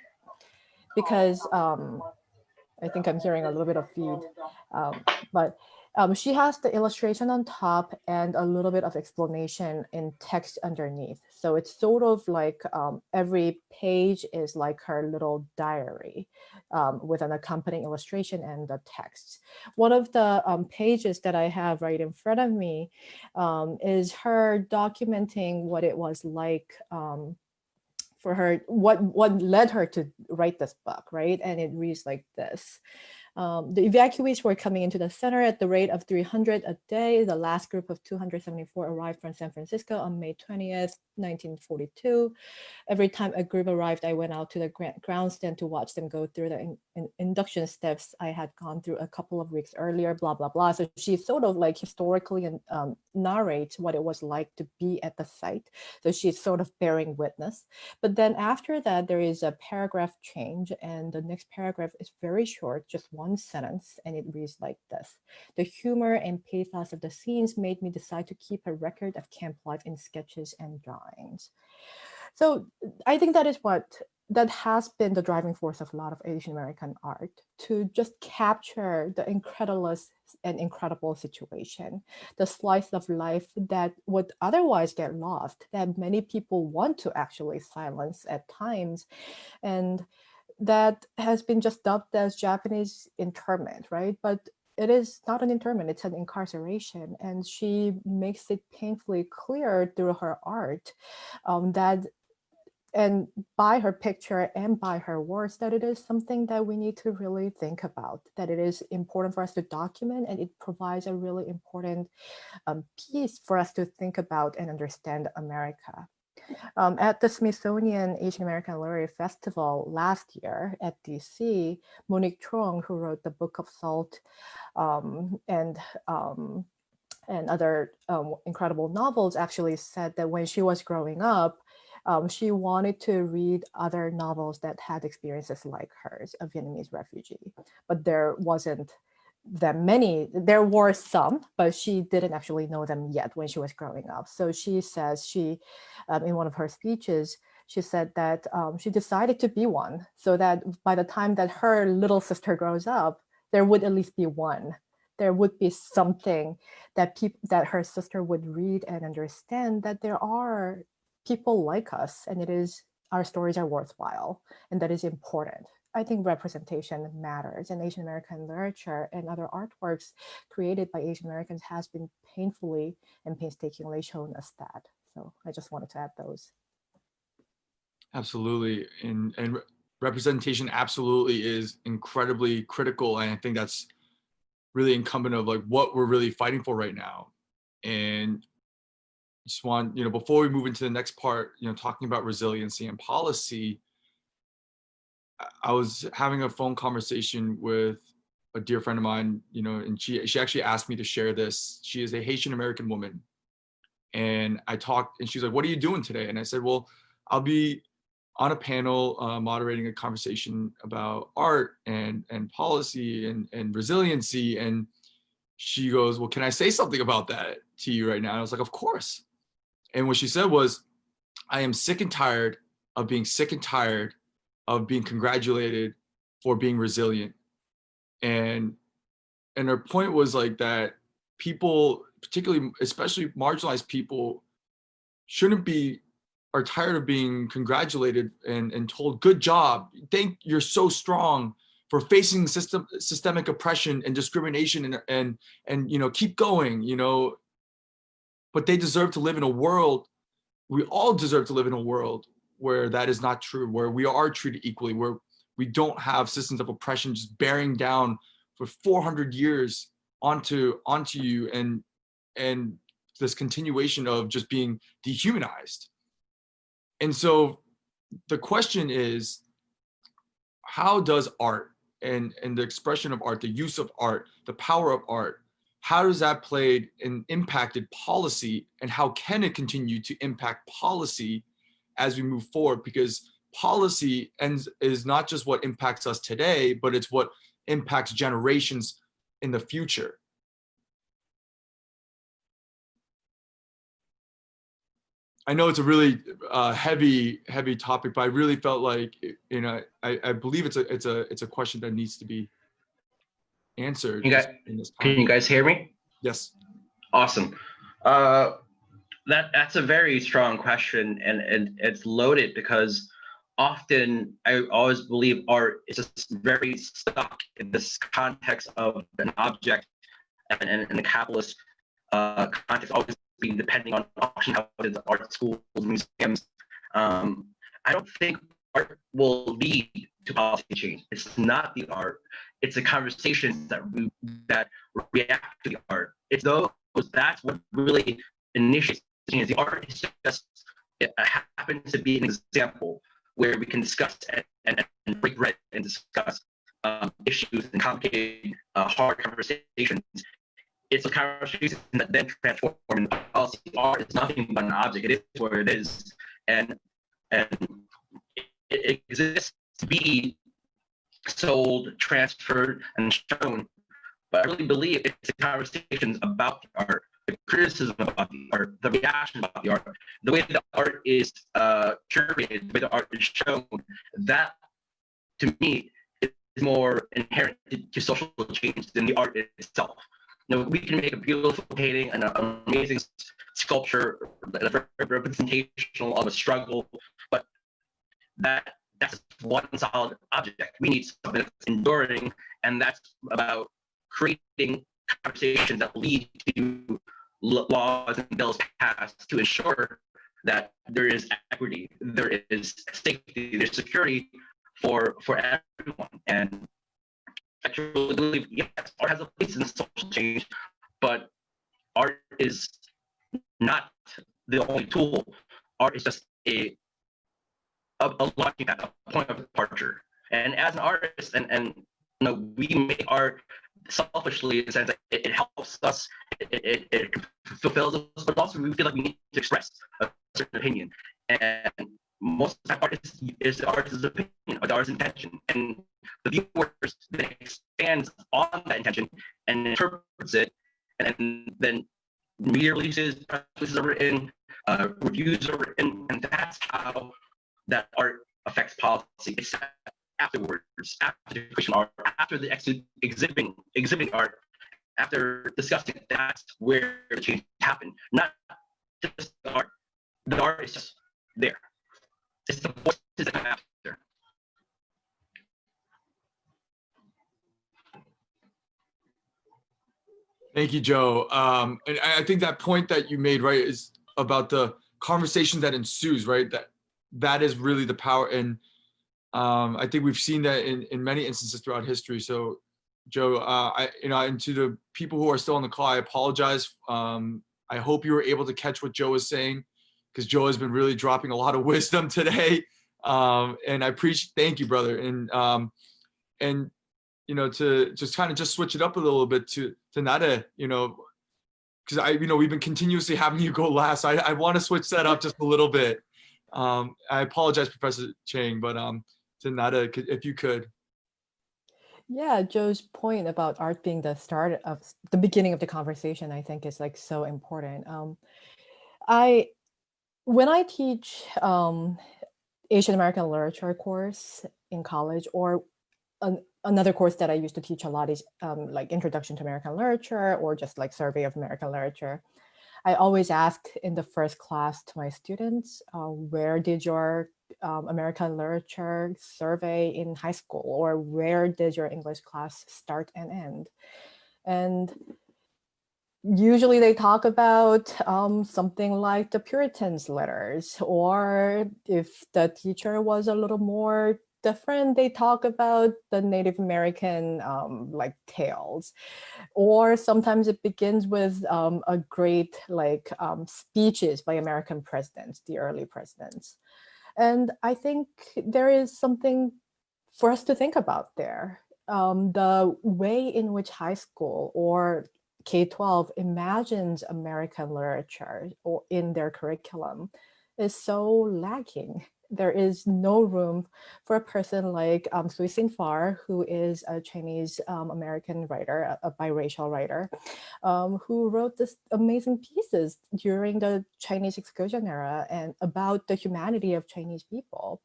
because I think I'm hearing a little bit of feed, but she has the illustration on top and a little bit of explanation in text underneath. So it's sort of like every page is like her little diary with an accompanying illustration and the text. One of the pages that I have right in front of me is her documenting what it was like for her, what led her to write this book, right? And it reads like this. The evacuees were coming into the center at the rate of 300 a day. The last group of 274 arrived from San Francisco on May 20th, 1942. Every time a group arrived, I went out to the grandstand to watch them go through the induction steps I had gone through a couple of weeks earlier, blah, blah, blah. So she sort of like historically narrates what it was like to be at the site. So she's sort of bearing witness. But then after that, there is a paragraph change, and the next paragraph is very short, just one sentence, and it reads like this. The humor and pathos of the scenes made me decide to keep a record of camp life in sketches and drawings. So I think that has been the driving force of a lot of Asian American art, to just capture the incredulous and incredible situation, the slice of life that would otherwise get lost, that many people want to actually silence at times. And that has been just dubbed as Japanese internment, right? But it is not an internment, it's an incarceration. And she makes it painfully clear through her art that, and by her picture and by her words, that it is something that we need to really think about, that it is important for us to document, and it provides a really important piece for us to think about and understand America. At the Smithsonian Asian American Literary Festival last year at DC, Monique Trong, who wrote the Book of Salt and other incredible novels, actually said that when she was growing up, she wanted to read other novels that had experiences like hers, a Vietnamese refugee, but there wasn't that many. There were some, but she didn't actually know them yet when she was growing up. So she says in one of her speeches, she said that she decided to be one, so that by the time that her little sister grows up, there would at least be one. There would be something that her sister would read and understand, that there are people like us, and our stories are worthwhile, and that is important. I think representation matters, and Asian American literature and other artworks created by Asian Americans has been painfully and painstakingly shown us that. So I just wanted to add those. Absolutely. And representation absolutely is incredibly critical. And I think that's really incumbent of like what we're really fighting for right now. And just want, before we move into the next part, talking about resiliency and policy, I was having a phone conversation with a dear friend of mine, and she actually asked me to share this. She is a Haitian American woman. And I talked, and she's like, "What are you doing today?" And I said, "Well, I'll be on a panel moderating a conversation about art and policy and resiliency." And she goes, "Well, can I say something about that to you right now?" And I was like, "Of course." And what she said was, "I am sick and tired of being sick and tired of being congratulated for being resilient." And her point was like that people, particularly, especially marginalized people, are tired of being congratulated and told, "Good job, you're so strong for facing systemic oppression and discrimination and keep going, but they deserve to live in a world, we all deserve to live in a world where that is not true, where we are treated equally, where we don't have systems of oppression just bearing down for 400 years onto you and this continuation of just being dehumanized." And so the question is, how does art and the expression of art, the use of art, the power of art, how does that play and impacted policy, and how can it continue to impact policy as we move forward? Because policy is not just what impacts us today, but it's what impacts generations in the future. I know it's a really heavy topic, but I really felt like, I believe it's a question that needs to be answered. Can you guys hear me? Yes. Awesome. That's a very strong question, and it's loaded because often I always believe art is just very stuck in this context of an object and the capitalist context always being depending on auction houses, art schools, museums. I don't think art will lead to policy change. It's not the art. It's the conversations that react to the art. That's what really initiates change. The art is just, it happens to be an example where we can discuss and break bread and discuss issues and complicated, hard conversations. It's a conversation that then transforms into policy. Art is nothing but an object. It is what it is, and it exists to be sold, transferred, and shown. But I really believe it's a conversation about the art, the criticism about the art, the reaction about the art, the way the art is curated, the way the art is shown. That, to me, is more inherent to social change than the art itself. We can make a beautiful painting and an amazing sculpture that's representational of a struggle, but that's one solid object. We need something that's enduring, and that's about creating conversations that lead to laws and bills passed to ensure that there is equity, there is safety, there's security for everyone. And I truly believe, yes, art has a place in social change, but art is not the only tool. Art is just a launching pad, a point of departure. And as an artist, and we make art selfishly in the sense that it helps us, it fulfills us, but also we feel like we need to express a certain opinion. And most of the time, art is the artist's opinion, or the artist's intention, and the viewers then expands on that intention and interprets it, and then media releases, press releases are written, reviews are written, and that's how that art affects policy. It's afterwards, after creation art, after the exhibiting art, after discussing, that's where the change happened. Not just the art. The art is just there. It's the voices that come after. Thank you, Joe. And I think that point that you made, right, is about the conversation that ensues, right? That is really the power. And I think we've seen that in many instances throughout history. So, Joe, and to the people who are still on the call, I apologize. I hope you were able to catch what Joe was saying, because Joe has been really dropping a lot of wisdom today. And I appreciate, thank you, brother. And to just switch it up a little bit to Nada, because we've been continuously having you go last. I want to switch that up just a little bit. I apologize, Professor Chang, but to Nada, if you could. Yeah, Joe's point about art being the start of the beginning of the conversation, I think is like so important. When I teach Asian American literature course in college, or another course that I used to teach a lot is like Introduction to American Literature, or just like Survey of American Literature. I always ask in the first class to my students, where did your American literature survey in high school, or where did your English class start and end? And usually they talk about something like the Puritans' letters, or if the teacher was a little more different, they talk about the Native American like tales, or sometimes it begins with a great speeches by American presidents, the early presidents. And I think there is something for us to think about there. The way in which high school or K-12 imagines American literature or in their curriculum is so lacking. There is no room for a person like Sui Sin Far, who is a Chinese American writer, a biracial writer, who wrote this amazing pieces during the Chinese exclusion era and about the humanity of Chinese people.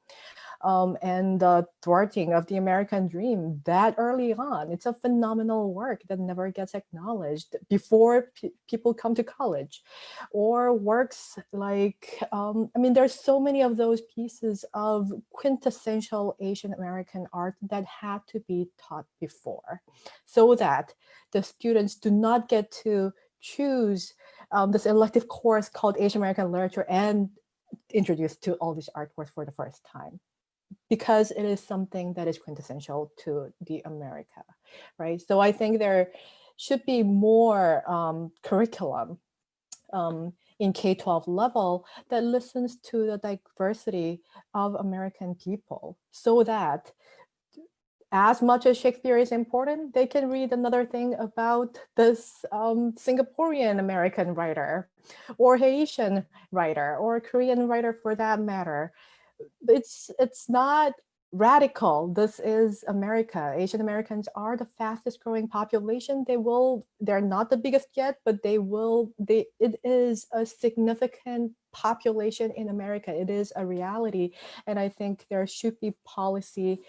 And the thwarting of the American dream that early on. It's a phenomenal work that never gets acknowledged before people come to college. Or works like, there's so many of those pieces of quintessential Asian American art that had to be taught before, so that the students do not get to choose this elective course called Asian American Literature and introduced to all these artworks for the first time, because it is something that is quintessential to the America, right? So I think there should be more curriculum in K-12 level that listens to the diversity of American people, so that as much as Shakespeare is important, they can read another thing about this Singaporean American writer, or Haitian writer, or Korean writer for that matter. It's not radical. This is America. Asian Americans are the fastest growing population. They're not the biggest yet, but it is a significant population in America. It is a reality. And I think there should be policy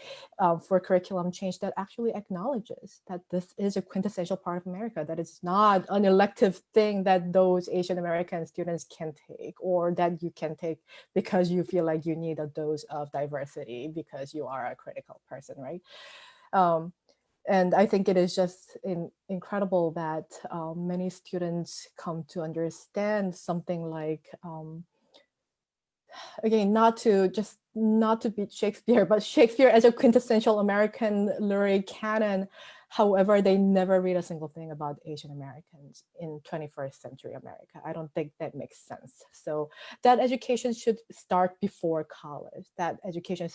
for curriculum change that actually acknowledges that this is a quintessential part of America, that it's not an elective thing that those Asian American students can take, or that you can take because you feel like you need a dose of diversity because you are a critical person, right? And I think it is just incredible that many students come to understand something like, again, not to beat Shakespeare, but Shakespeare as a quintessential American literary canon. However, they never read a single thing about Asian Americans in 21st century America. I don't think that makes sense. So that education should start before college. That education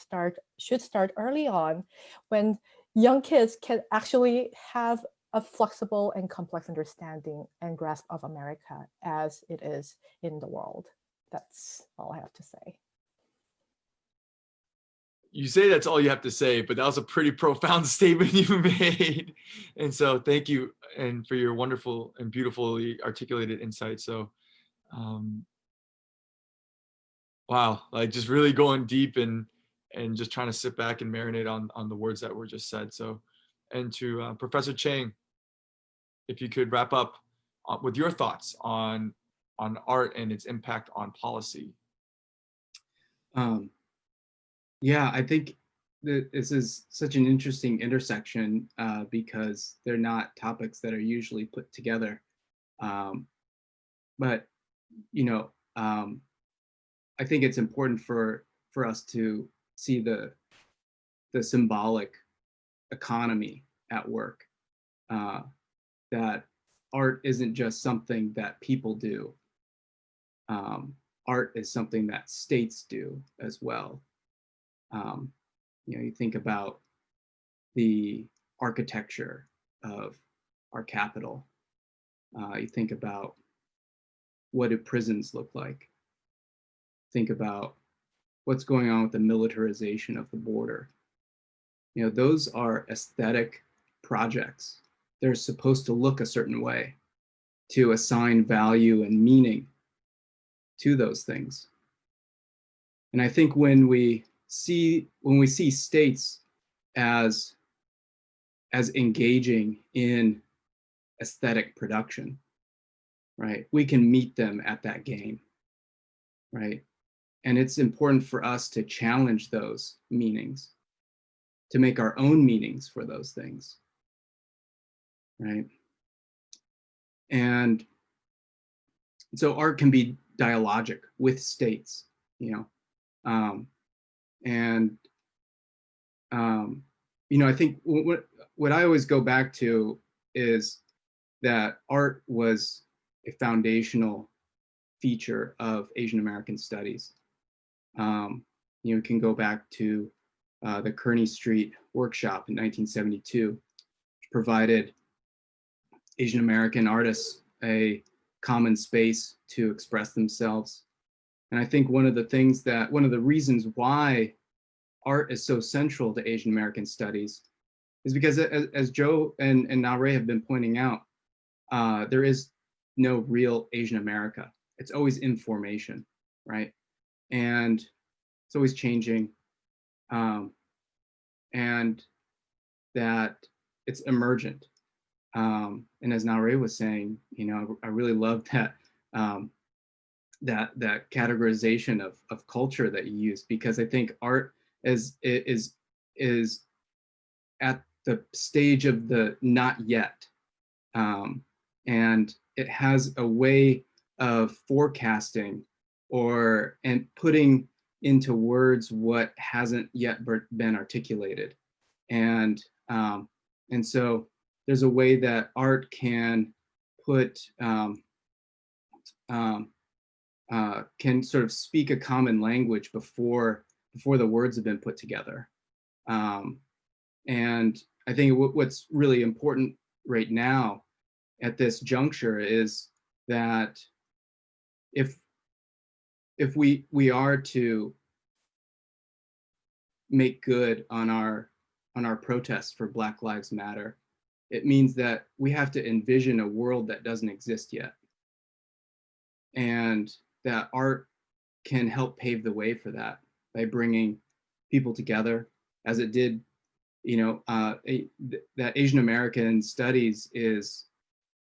should start early on, when young kids can actually have a flexible and complex understanding and grasp of America as it is in the world. That's all I have to say. You say that's all you have to say, but that was a pretty profound statement you made. And so thank you, and for your wonderful and beautifully articulated insight. So wow, like just really going deep and just trying to sit back and marinate on the words that were just said. So, and to Professor Chang, if you could wrap up with your thoughts on art and its impact on policy. Yeah, I think that this is such an interesting intersection because they're not topics that are usually put together. But I think it's important for us to see the symbolic economy at work. That art isn't just something that people do. Art is something that states do as well. You think about the architecture of our capital. You think about what do prisons look like. Think about what's going on with the militarization of the border. Those are aesthetic projects. They're supposed to look a certain way to assign value and meaning to those things. And I think when we see states as engaging in aesthetic production, right, we can meet them at that game, right? And it's important for us to challenge those meanings, to make our own meanings for those things, right? And so art can be dialogic with states, I think what I always go back to is that art was a foundational feature of Asian American studies. You can go back to the Kearney Street workshop in 1972, which provided Asian American artists a common space to express themselves. And I think one of the reasons why art is so central to Asian American studies is because, as Joe and Na-Rae have been pointing out, there is no real Asian America. It's always in formation, right? And it's always changing. And that it's emergent. And as Na-Rae was saying, I really love that that categorization of culture that you use, because I think art is at the stage of the not yet, and it has a way of forecasting and putting into words what hasn't yet been articulated, and so there's a way that art can can sort of speak a common language before the words have been put together. And I think what's really important right now at this juncture is that if we are to make good on our protests for Black Lives Matter, it means that we have to envision a world that doesn't exist yet, and that art can help pave the way for that by bringing people together, as it did. That Asian American studies is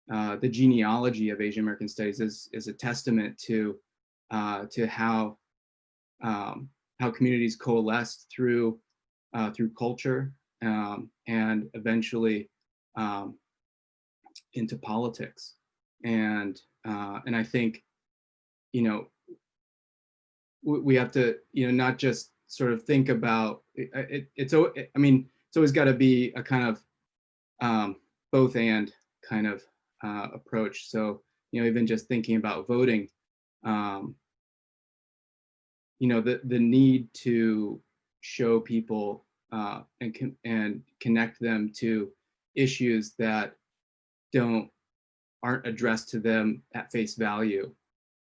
the genealogy of Asian American studies is a testament to how communities coalesced through culture, and eventually into politics. And I think, you know, we have to, you know, not just sort of think about I mean, it's always got to be a kind of both and kind of approach. So, you know, even just thinking about voting, you know, the need to show people and connect them to issues that aren't addressed to them at face value.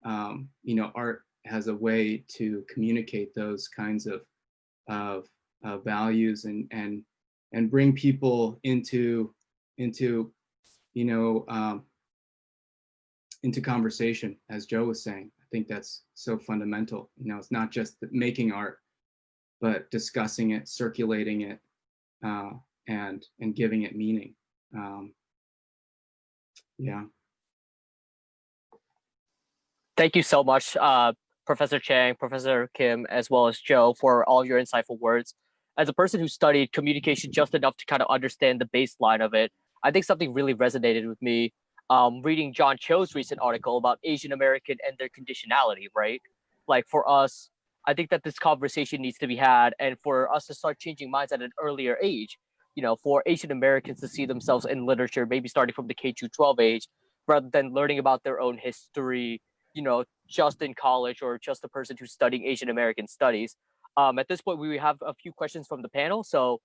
You know, art has a way to communicate those kinds of values and bring people into you know into conversation, as Joe was saying. I think that's so fundamental. You know, it's not just making art, but discussing it, circulating it, and giving it meaning. Yeah. Thank you so much, Professor Chang, Professor Kim, as well as Joe, for all your insightful words. As a person who studied communication just enough to kind of understand the baseline of it, I think something really resonated with me reading John Cho's recent article about Asian American and their conditionality, right? Like for us, I think that this conversation needs to be had, and for us to start changing minds at an earlier age, you know, for Asian Americans to see themselves in literature, maybe starting from the K-12 age, rather than learning about their own history, you know, just in college or just a person who's studying Asian American studies. At this point, we have a few questions from the panel. So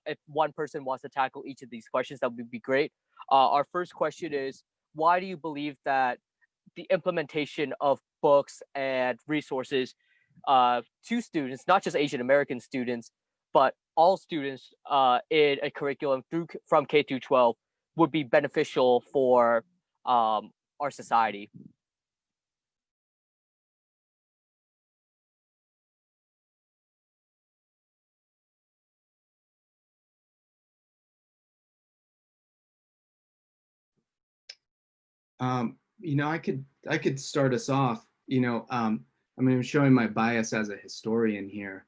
if one person wants to tackle each of these questions, that would be great. Our first question is, why do you believe that the implementation of books and resources to students, not just Asian American students, but all students in a curriculum from K through 12 would be beneficial for our society? You know, I could start us off. You know, I mean, I'm showing my bias as a historian here,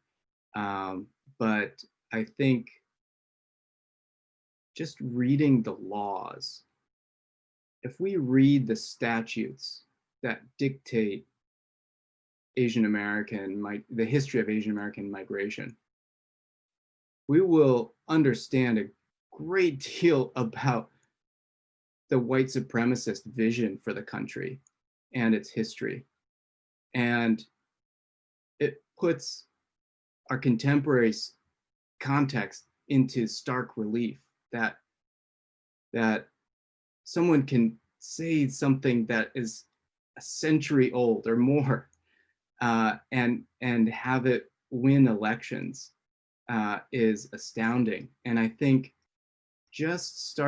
but I think just reading the laws, if we read the statutes that dictate the history of Asian American migration, we will understand a great deal about the white supremacist vision for the country and its history. And it puts our contemporaries' context into stark relief that someone can say something that is a century old or more, and have it win elections is astounding. And I think just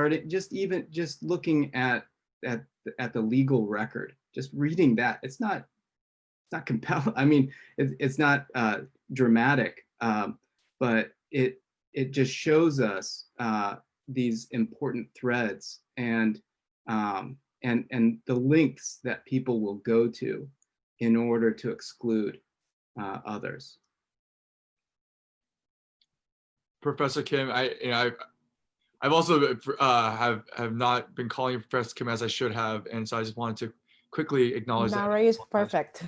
looking at the legal record, just reading that, it's not compelling. I mean, it's not dramatic, but it just shows us these important threads and the lengths that people will go to in order to exclude others. Professor Kim, I've also have not been calling you Professor Kim as I should have, and so I just wanted to quickly acknowledge that. Nara is perfect.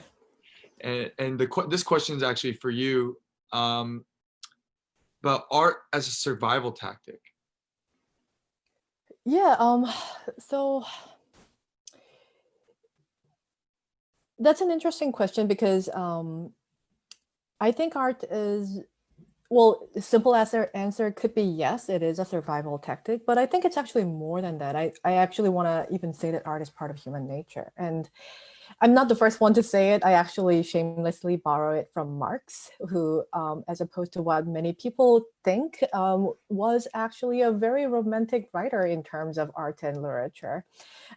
And this question is actually for you, but art as a survival tactic. Yeah, so that's an interesting question because I think art is, well, simple answer could be yes, it is a survival tactic, but I think it's actually more than that. I actually want to even say that art is part of human nature. And I'm not the first one to say it. I actually shamelessly borrow it from Marx, who, as opposed to what many people think, was actually a very romantic writer in terms of art and literature.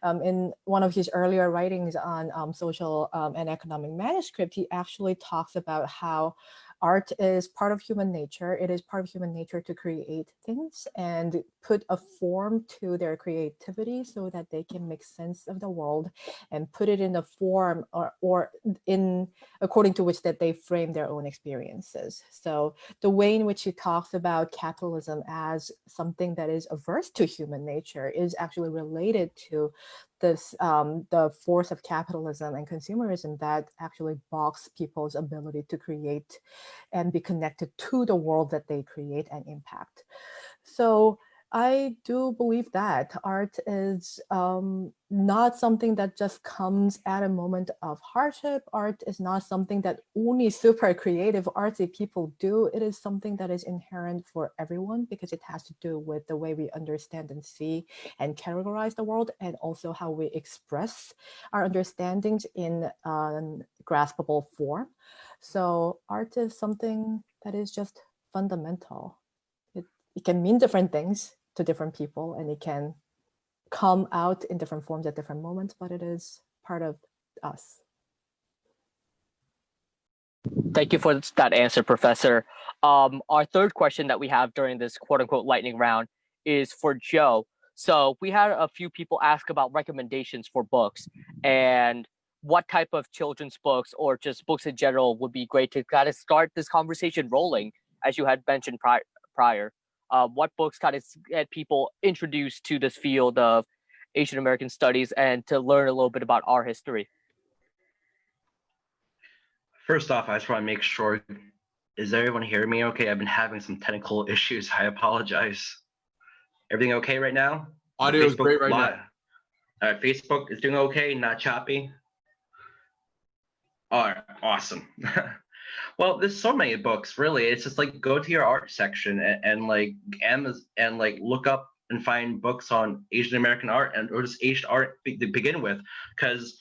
In one of his earlier writings on social and economic manuscript, he actually talks about how art is part of human nature. It is part of human nature to create things and put a form to their creativity so that they can make sense of the world and put it in a form or in according to which that they frame their own experiences. So the way in which he talks about capitalism as something that is averse to human nature is actually related to this the force of capitalism and consumerism that actually blocks people's ability to create and be connected to the world that they create and impact. So I do believe that art is not something that just comes at a moment of hardship. Art is not something that only super creative artsy people do. It is something that is inherent for everyone because it has to do with the way we understand and see and categorize the world, and also how we express our understandings in graspable form. So art is something that is just fundamental. It can mean different things to different people, and it can come out in different forms at different moments, but it is part of us. Thank you for that answer, Professor. Our third question that we have during this quote unquote lightning round is for Joe. So we had a few people ask about recommendations for books and what type of children's books or just books in general would be great to kind of start this conversation rolling, as you had mentioned prior. What books kind of get people introduced to this field of Asian American studies and to learn a little bit about our history? First off, I just want to make sure, is everyone hearing me okay? I've been having some technical issues. I apologize. Everything okay right now? Audio is great right now. All right, Facebook is doing okay, not choppy. All right, awesome. Well, there's so many books, really. It's just like go to your art section and like Amazon and like look up and find books on Asian American art or just Asian art to begin with, because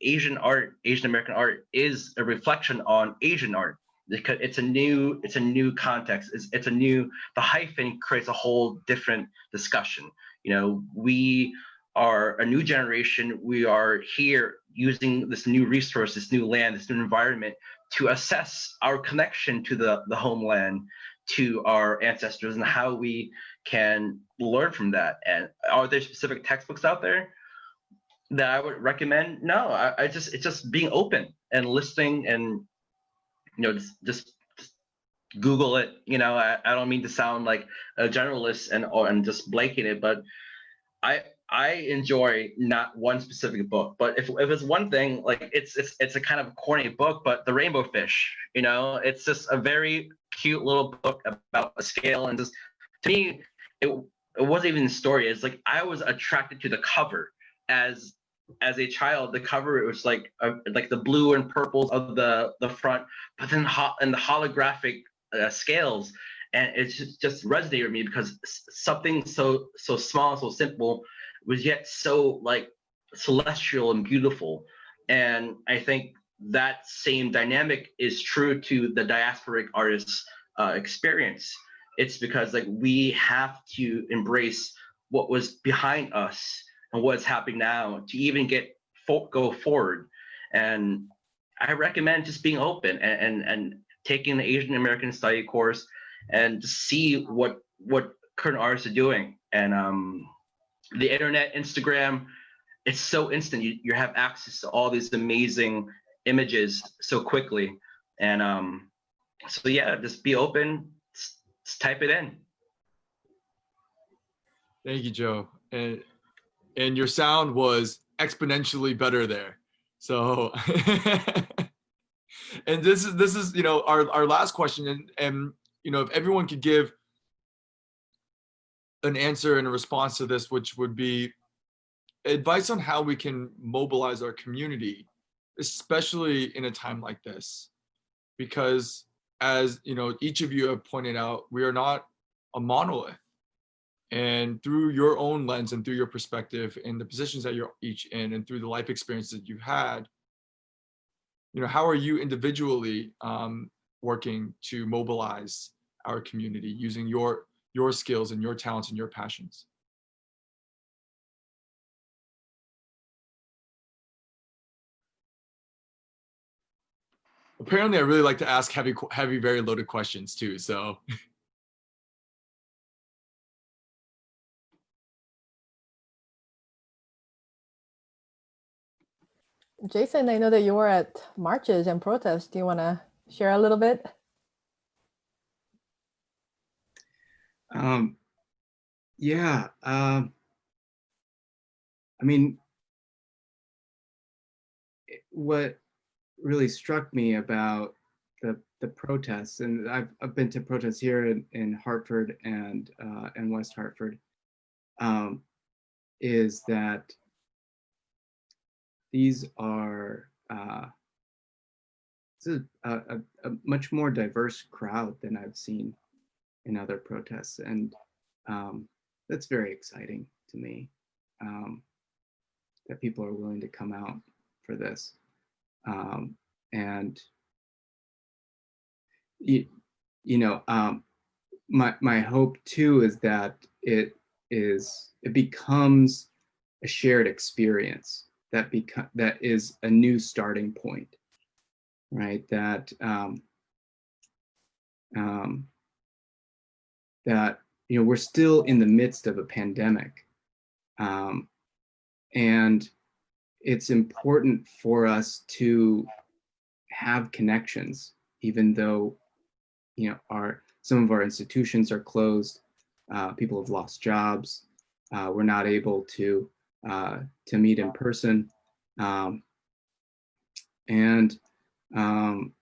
Asian American art is a reflection on Asian art because it's a new context. The hyphen creates a whole different discussion. We are a new generation. We are here using this new resource, this new land, this new environment to assess our connection to the homeland, to our ancestors, and how we can learn from that. And are there specific textbooks out there that I would recommend? No, it's just being open and listening, and just Google it. I don't mean to sound like a generalist and just blanking it, but I enjoy not one specific book, but if it's one thing, like it's a kind of corny book, but The Rainbow Fish, it's just a very cute little book about a scale, and just to me, it wasn't even a story. It's like I was attracted to the cover as a child. The cover, it was like the blue and purples of the front, but then and the holographic scales, and it just resonated with me because something so small, so simple, was yet so like celestial and beautiful. And I think that same dynamic is true to the diasporic artist's experience. It's because like we have to embrace what was behind us and what's happening now to even go forward. And I recommend just being open and taking the Asian American study course and to see what current artists are doing. And the internet, Instagram, it's so instant. You have access to all these amazing images so quickly. And so yeah, just be open, just type it in. Thank you, Joe. And your sound was exponentially better there. So and this is our last question, and if everyone could give an answer and a response to this, which would be advice on how we can mobilize our community, especially in a time like this, because as each of you have pointed out, we are not a monolith. And through your own lens and through your perspective and the positions that you're each in and through the life experiences that you've had, how are you individually working to mobilize our community using your skills and your talents and your passions? Apparently, I really like to ask heavy, very loaded questions too. So. Jason, I know that you were at marches and protests. Do you want to share a little bit? Yeah. I mean, what really struck me about the protests, and I've been to protests here in Hartford and West Hartford, is that these are this is a much more diverse crowd than I've seen in other protests, and that's very exciting to me, that people are willing to come out for this, and you know, my hope too is that it becomes a shared experience that is a new starting point, right? That that we're still in the midst of a pandemic, and it's important for us to have connections, even though some of our institutions are closed. People have lost jobs. We're not able to meet in person, and I'm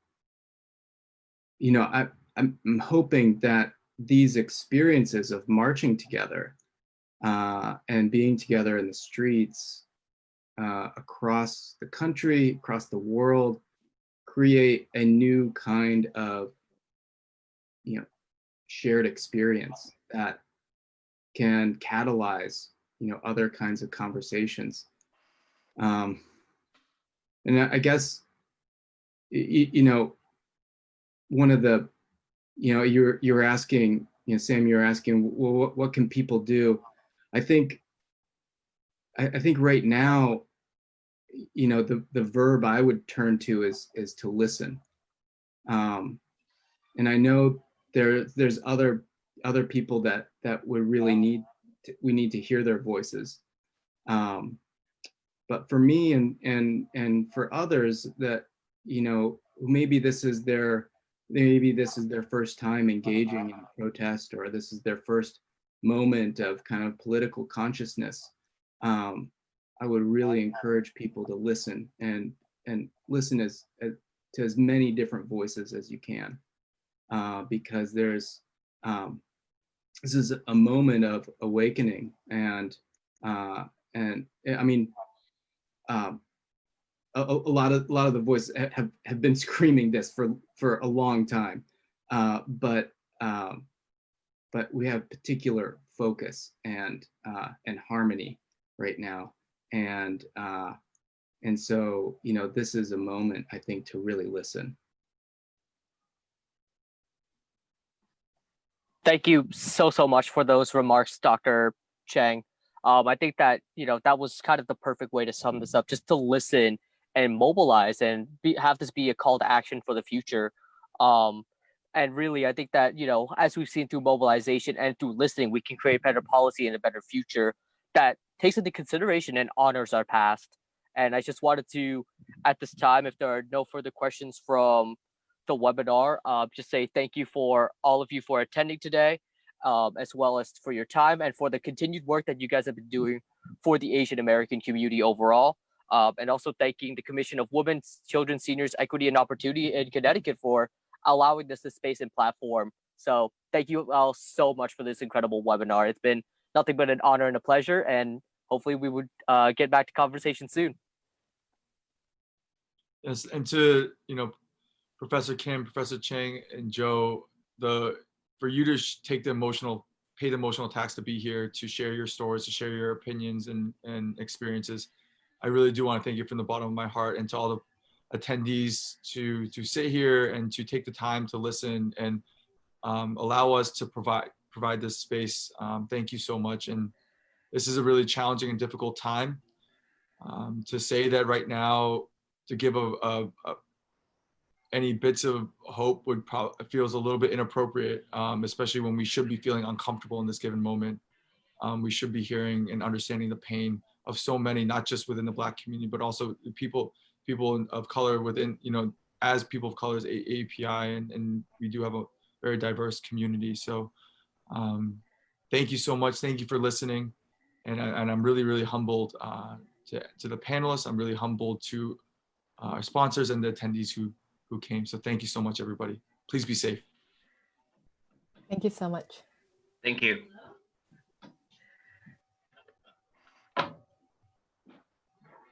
hoping that these experiences of marching together and being together in the streets across the country, across the world, create a new kind of shared experience that can catalyze other kinds of conversations. And I guess one of the you're asking, Sam, you're asking, well, what can people do? I think right now, the verb I would turn to is to listen. And I know there's other people that would really we need to hear their voices. But for me and for others that, maybe this is their first time engaging in protest, or this is their first moment of kind of political consciousness, I would really encourage people to listen and listen to as many different voices as you can, because this is a moment of awakening, and I mean, a lot of the voices have been screaming this for a long time, but we have particular focus and harmony right now, and so this is a moment, I think, to really listen. Thank you so much for those remarks, Dr. Chang. I think that that was kind of the perfect way to sum this up, just to listen and mobilize and have this be a call to action for the future. And really, I think that as we've seen through mobilization and through listening, we can create better policy and a better future that takes into consideration and honors our past. And I just wanted to, at this time, if there are no further questions from the webinar, just say thank you for all of you for attending today, as well as for your time and for the continued work that you guys have been doing for the Asian American community overall. And also thanking the Commission of Women, Children, Seniors, Equity, and Opportunity in Connecticut for allowing this space and platform. So thank you all so much for this incredible webinar. It's been nothing but an honor and a pleasure, and hopefully we would get back to conversation soon. Yes, and to Professor Kim, Professor Chang, and Joe, for you to pay the emotional tax to be here, to share your stories, to share your opinions and experiences. I really do want to thank you from the bottom of my heart, and to all the attendees to sit here and to take the time to listen and allow us to provide this space. Thank you so much. And this is a really challenging and difficult time. To say that right now, to give any bits of hope would probably feels a little bit inappropriate, especially when we should be feeling uncomfortable in this given moment. We should be hearing and understanding the pain of so many, not just within the Black community, but also people of color within, as people of color as AAPI, and we do have a very diverse community. So thank you so much. Thank you for listening. And I'm really, really humbled to the panelists. I'm really humbled to our sponsors and the attendees who came. So thank you so much, everybody. Please be safe. Thank you so much. Thank you.